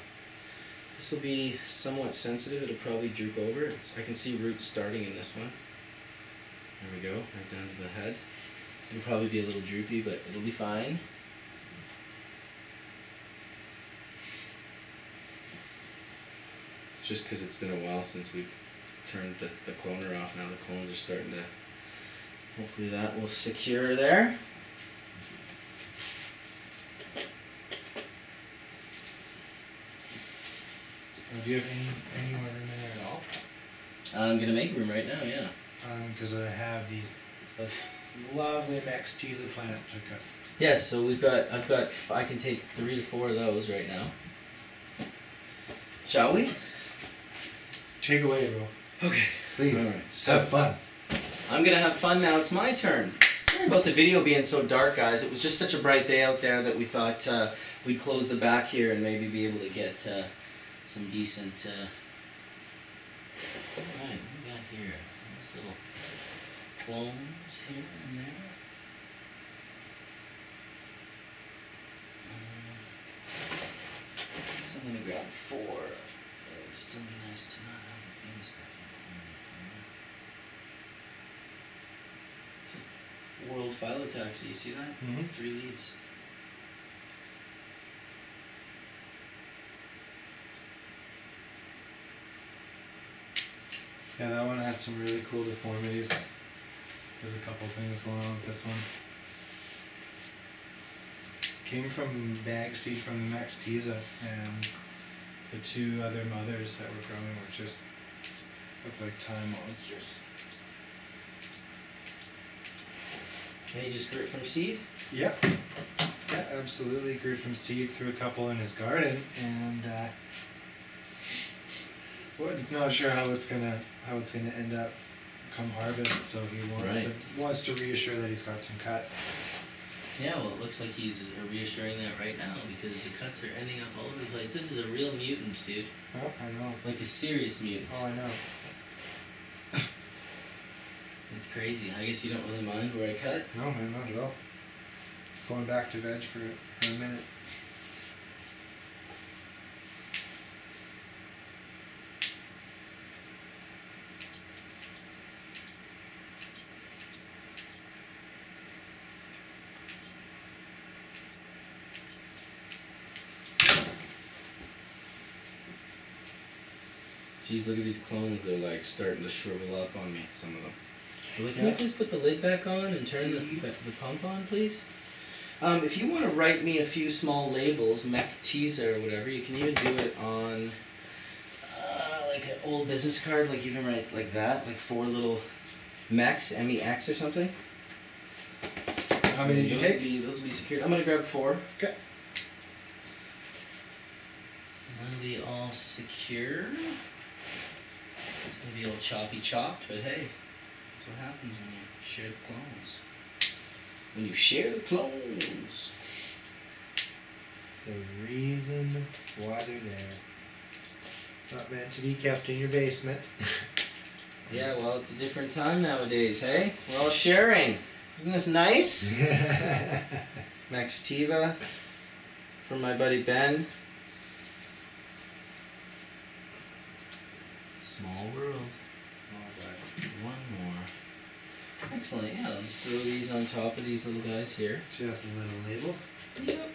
this will be somewhat sensitive. It'll probably droop over. I can see roots starting in this one. There we go, right down to the head. It'll probably be a little droopy, but it'll be fine. It's just because it's been a while since we turned the cloner off. Now the clones are starting to, hopefully that will secure there. Do you have any more room in there at all? I'm going to make room right now, yeah. Because I have these lovely Max Tisa plant to cut. Yes, so I can take 3 to 4 of those right now. Shall we? Take away, bro. Okay. Please. All right. Have fun. I'm gonna have fun now. It's my turn. Sorry about the video being so dark, guys. It was just such a bright day out there that we thought we'd close the back here and maybe be able to get some decent. All right, what we got here? These little clones here and there. I guess I'm gonna grab 4. It would still be nice to not have the biggest stuff in World Phyllotaxy, you see that? Mhm. 3 leaves. Yeah, that one had some really cool deformities. There's a couple things going on with this one. Came from bag seed from the Max Tisa, and the 2 other mothers that were growing were just looked like time monsters. And he just grew it from seed? Yep. Yeah, absolutely. Grew from seed, threw a couple in his garden, and well, not sure how it's gonna end up come harvest. So he wants to reassure that he's got some cuts. Yeah, well, it looks like he's reassuring that right now because the cuts are ending up all over the place. This is a real mutant, dude. Oh, I know. Like a serious mutant. Oh, I know. It's crazy. I guess you don't really mind where I cut? No, man, not at all. It's going back to veg for a minute. Jeez, look at these clones. They're like starting to shrivel up on me, some of them. Can you please put the lid back on and turn the pump on, please? If you want to write me a few small labels, Mech Teaser or whatever, you can even do it on like an old business card, like you can write like that, like 4 little mechs, M-E-X or something. How many did you take? Those will be secured. I'm going to grab 4. Okay. That'll be all secure. It's going to be all choppy chopped, but hey, that's what happens when you share the clones. When you share the clones. The reason why they're there. Not meant to be kept in your basement. Yeah, well, it's a different time nowadays, hey? We're all sharing. Isn't this nice? Max Tiva from my buddy Ben. Small world. One more. Excellent, yeah, I'll just throw these on top of these little guys here. Just little labels. Yep.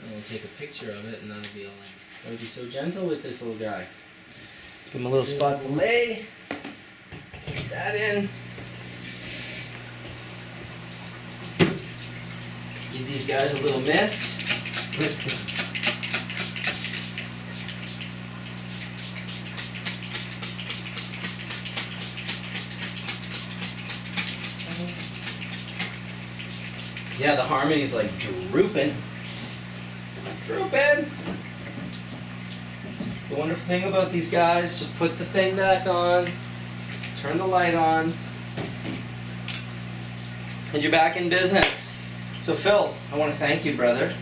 And we'll take a picture of it, and that'll be all. I would be so gentle with this little guy. Give him a little spot to lay. Put that in. Give these guys a little mist. Yeah, the harmony's like drooping. Drooping! It's the wonderful thing about these guys. Just put the thing back on, turn the light on, and you're back in business. So Phil, I want to thank you, brother,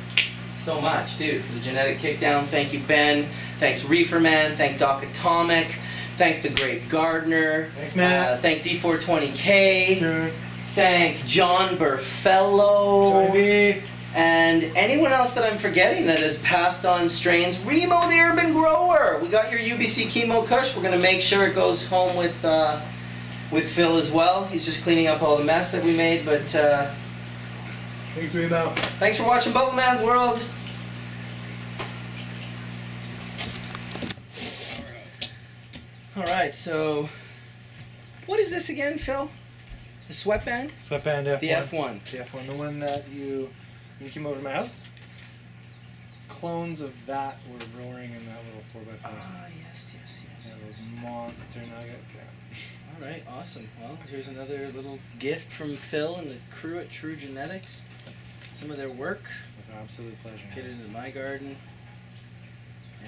so much, dude, for the genetic kickdown. Thank you, Ben. Thanks, Reefer Man. Thank Doc Atomic. Thank the Great Gardener. Thanks, Matt. Thank D420K. Sure. Thank John Burfellow. Johnny B. And anyone else that I'm forgetting that has passed on strains. Remo the Urban Grower. We got your UBC Chemo Kush. We're going to make sure it goes home with Phil as well. He's just cleaning up all the mess that we made. But Thanks, Remo. thanks for watching Bubble Man's World. Alright, so what is this again, Phil? The sweatband? Sweatband F1. The F1. The F1, the one that you came over to my house. Clones of that were roaring in that little 4x4. Ah, yes. Yeah, those monster nuggets, yeah. Alright, awesome. Well, here's another little gift from Phil and the crew at True Genetics. Some of their work. With an absolute pleasure. Get it into my garden.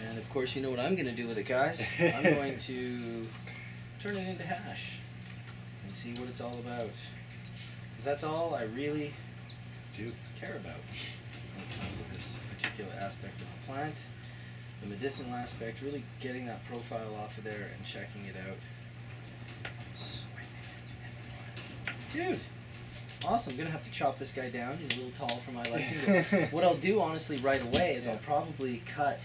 And of course, you know what I'm going to do with it, guys. I'm going to turn it into hash and see what it's all about. Because that's all I really do care about when it comes to this particular aspect of the plant. The medicinal aspect, really getting that profile off of there and checking it out. Dude, awesome. I'm going to have to chop this guy down. He's a little tall for my liking. But what I'll do, honestly, right away is I'll probably cut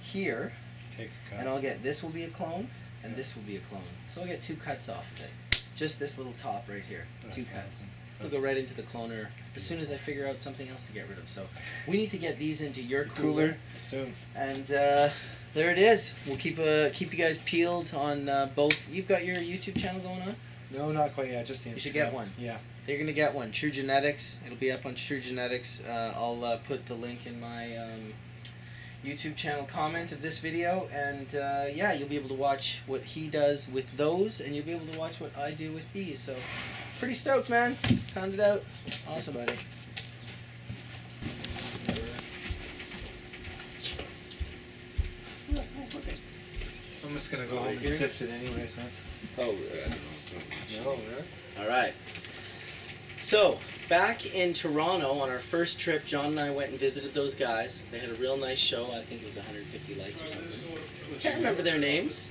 here. Take a cut. And I'll get, this will be a clone, and this will be a clone. So I'll get 2 cuts off of it. Just this little top right here. That's 2 cuts. awesome. We'll go right into the cloner as soon as I figure out something else to get rid of. So we need to get these into your cooler. Soon. And there it is. We'll keep you guys peeled on both. You've got your YouTube channel going on? No, not quite yet. Just the Instagram. You should get one. Yeah. You're going to get one. True Genetics. It'll be up on True Genetics. I'll put the link in my YouTube channel comment of this video. And yeah, you'll be able to watch what he does with those. And you'll be able to watch what I do with these. So pretty stoked, man. Found it out. Awesome, buddy. Oh, that's nice looking. I'm just going to go home and sift it anyways, huh? Oh, I don't know. It's not much. No, really? All right. So, back in Toronto on our first trip, John and I went and visited those guys. They had a real nice show. I think it was 150 lights or something. Can't remember their names.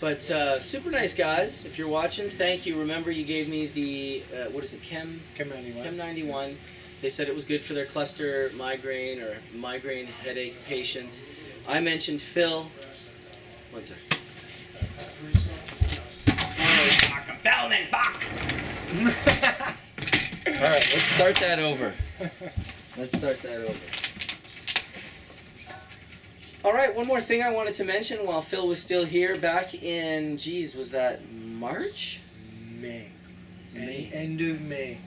But super nice guys. If you're watching, thank you. Remember, you gave me the, what is it, Chem 91. Chem 91. They said it was good for their cluster migraine or migraine headache patient. I mentioned Phil. One sec. Feldman, fuck! Alright, let's start that over. Alright, one more thing I wanted to mention while Phil was still here. Back in, geez, was that March? May. May. End of May.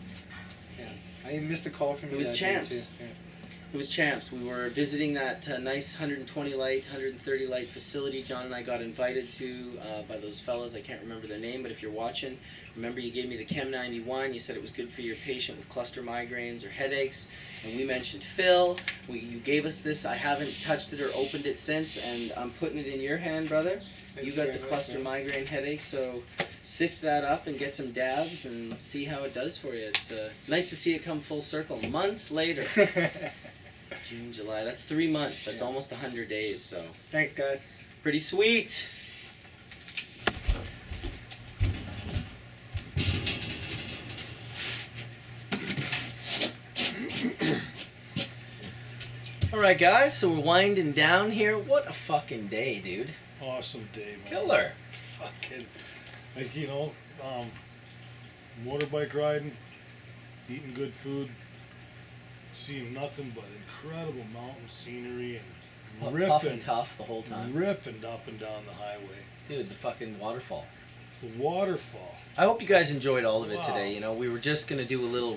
Yeah. I missed a call from you. It was that day, Champs. too. Yeah. It was Champs. We were visiting that nice 120 light, 130 light facility John and I got invited to by those fellows. I can't remember their name, but if you're watching, remember you gave me the Chem 91. You said it was good for your patient with cluster migraines or headaches. And we mentioned Phil. You gave us this. I haven't touched it or opened it since, and I'm putting it in your hand, brother. You got the cluster migraine headache, so sift that up and get some dabs and see how it does for you. It's nice to see it come full circle. Months later. June, July, that's 3 months. That's almost 100 days, so. Thanks, guys. Pretty sweet. Alright, guys, so we're winding down here. What a fucking day, dude. Awesome day, man. Killer. Fucking, like, you know, motorbike riding, eating good food, seeing nothing but incredible mountain scenery and Puff and tough the whole time. ripping up and down the highway. Dude, the fucking waterfall. The waterfall. I hope you guys enjoyed all of it Wow. today. You know, we were just gonna do a little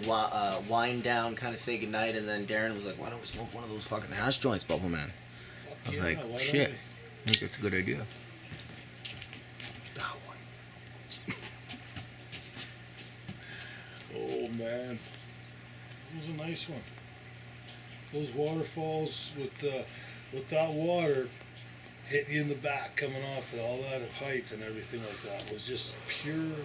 wind down, kind of say goodnight, and then Darren was like, "Why don't we smoke one of those fucking hash joints, Bubble Man?" Fuck I was yeah, like, why don't "Shit, we? I think that's a good idea." That one. Oh man, it was a nice one. Those waterfalls with that water hitting you in the back, coming off of all that height and everything like that, was just pure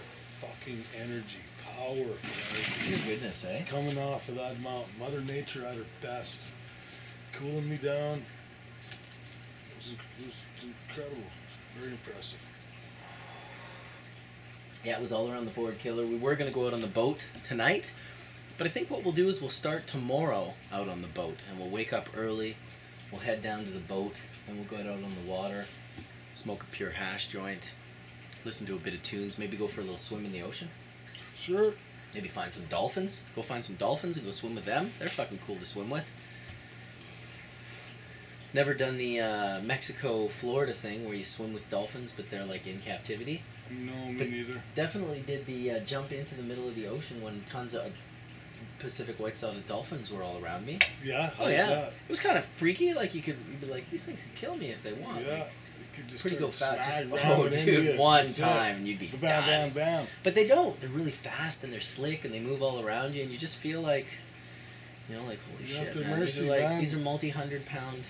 fucking energy, powerful energy. Goodness, eh? Coming off of that mountain, Mother Nature at her best, cooling me down. It was incredible. Very impressive. Yeah, it was all around the board, Killer. We were gonna go out on the boat tonight, but I think what we'll do is we'll start tomorrow out on the boat, and we'll wake up early. We'll head down to the boat, and we'll go out on the water, smoke a pure hash joint, listen to a bit of tunes, maybe go for a little swim in the ocean. Sure. Maybe find some dolphins. Go find some dolphins and go swim with them. They're fucking cool to swim with. Never done the Mexico, Florida thing where you swim with dolphins, but they're like in captivity. No, me But neither. definitely did the jump into the middle of the ocean when tons of Pacific white-saddled dolphins were all around me. Yeah. Oh how's yeah, that? it was kind of freaky. Like you'd be like, these things could kill me if they want. Yeah. Like, You could just pretty go start fast. Just, smack oh, ramming into dude, you. one That's it. time and you'd be Bam, dying. bam, bam. But they don't. They're really fast and they're slick and they move all around you and you just feel like, you know, like holy You're at shit, their man. mercy, these are like man. these are multi-100-pound.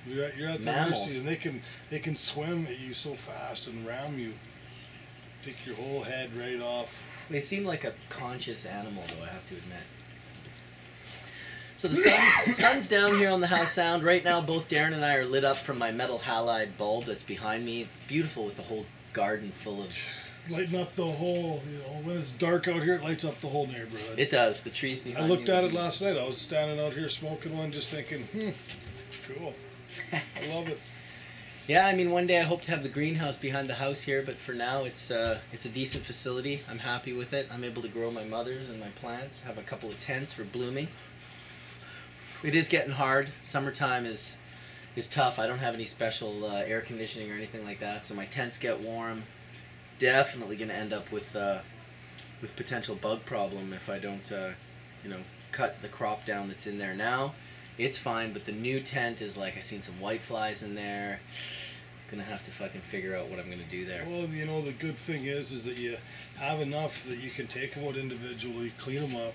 You're at their Mammals. mercy, and they can swim at you so fast and ram you. Take your whole head right off. They seem like a conscious animal, though, I have to admit. So the sun's down here on the House Sound. Right now, both Darren and I are lit up from my metal halide bulb that's behind me. It's beautiful with the whole garden full of... Lighting up the whole, when it's dark out here, it lights up the whole neighborhood. It does. The trees I behind looked you. at it last night. I was standing out here smoking one, just thinking, cool. I love it. Yeah, I mean, one day I hope to have the greenhouse behind the house here, but for now it's a decent facility. I'm happy with it. I'm able to grow my mothers and my plants, have a couple of tents for blooming. It is getting hard. Summertime is tough. I don't have any special air conditioning or anything like that, so my tents get warm. Definitely going to end up with potential bug problem if I don't, cut the crop down that's in there now. It's fine, but the new tent is like, I seen some whiteflies in there. Gonna have to fucking figure out what I'm gonna do there. Well, the good thing is that you have enough that you can take them out individually, clean them up,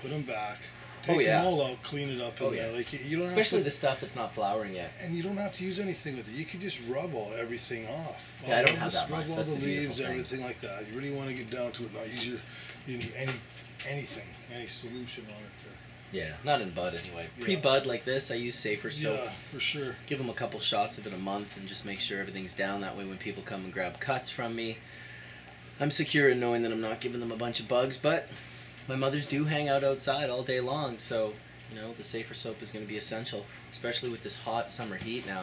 put them back, take them all out, clean it up in there. Like you don't especially have the stuff that's not flowering yet. and you don't have to use anything with it. You can just rub everything off. Yeah, I don't have that rub much. all That's the the beautiful leaves, thing. everything like that. You really want to get down to it. Not use any solution on it. Yeah, not in bud anyway. Yeah. Pre-bud like this, I use Safer Soap. Yeah, for sure. Give them a couple shots of it a month and just make sure everything's down. That way when people come and grab cuts from me, I'm secure in knowing that I'm not giving them a bunch of bugs. But my mothers do hang out outside all day long, so the Safer Soap is going to be essential, especially with this hot summer heat now.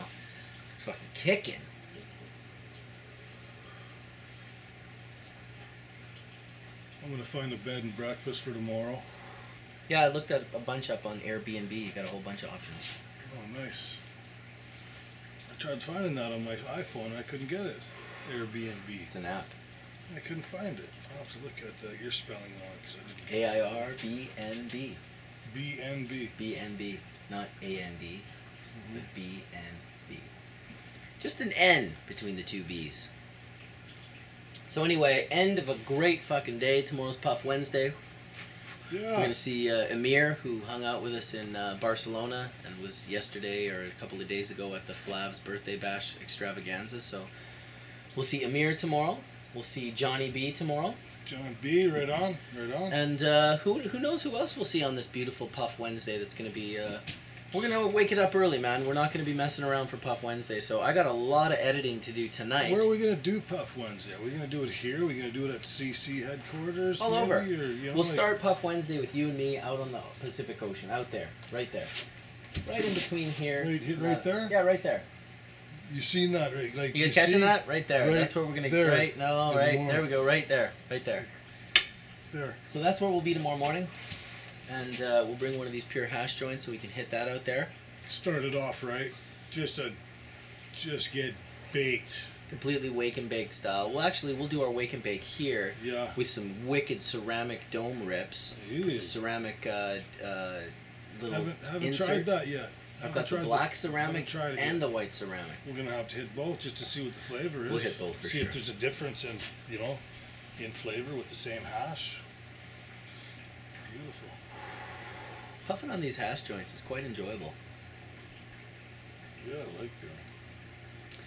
It's fucking kicking. I'm gonna find a bed and breakfast for tomorrow. Yeah, I looked at a bunch up on Airbnb. You got a whole bunch of options. Oh, nice. I tried finding that on my iPhone and I couldn't get it. Airbnb. It's an app. I couldn't find it. I'll have to look at that. You're spelling on it because I didn't. A-I-R-B-N-B. BNB. B-N-B, not A-N-D, but B-N-B. Just an N between the two B's. So anyway, end of a great fucking day. Tomorrow's Puff Wednesday. Yeah. We're going to see Amir, who hung out with us in Barcelona and was yesterday or a couple of days ago at the Flav's Birthday Bash extravaganza. So we'll see Amir tomorrow. We'll see Johnny B tomorrow. John B, right on, right on. And who knows who else we'll see on this beautiful Puff Wednesday that's going to be... we're going to wake it up early, man. We're not going to be messing around for Puff Wednesday. So I got a lot of editing to do tonight. Where are we going to do Puff Wednesday? Are we going to do it here? Are we going to do it at CC headquarters? All maybe? over. Or, We'll start Puff Wednesday with you and me out on the Pacific Ocean. Out there. Right there. Right in between here. Right there? Yeah, right there. You seen that, right? Like You guys catching see? that? Right there. Right That's where we're going to... there. Right? No, In the right. morning. There we go. Right there. Right there. There. So that's where we'll be tomorrow morning. and we'll bring one of these pure hash joints so we can hit that out there. Start it off right. Just get baked. Completely wake and bake style. Well, actually, we'll do our wake and bake here Yeah. with some wicked ceramic dome rips. Ew. Ceramic little Haven't insert. tried that yet. I've Haven't got the tried black ceramic tried it and yet. the white ceramic. We're gonna have to hit both just to see what the flavor is. We'll hit both for see sure. if there's a difference in in flavor with the same hash. Beautiful. Puffing on these hash joints is quite enjoyable. Yeah, I like that.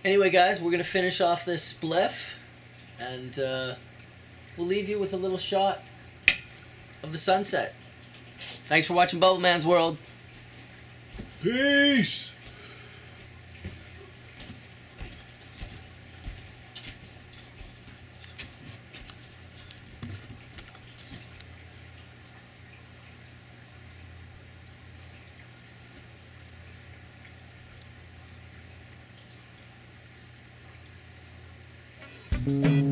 Anyway, guys, we're gonna finish off this spliff, and we'll leave you with a little shot of the sunset. Thanks for watching Bubble Man's World. Peace. Thank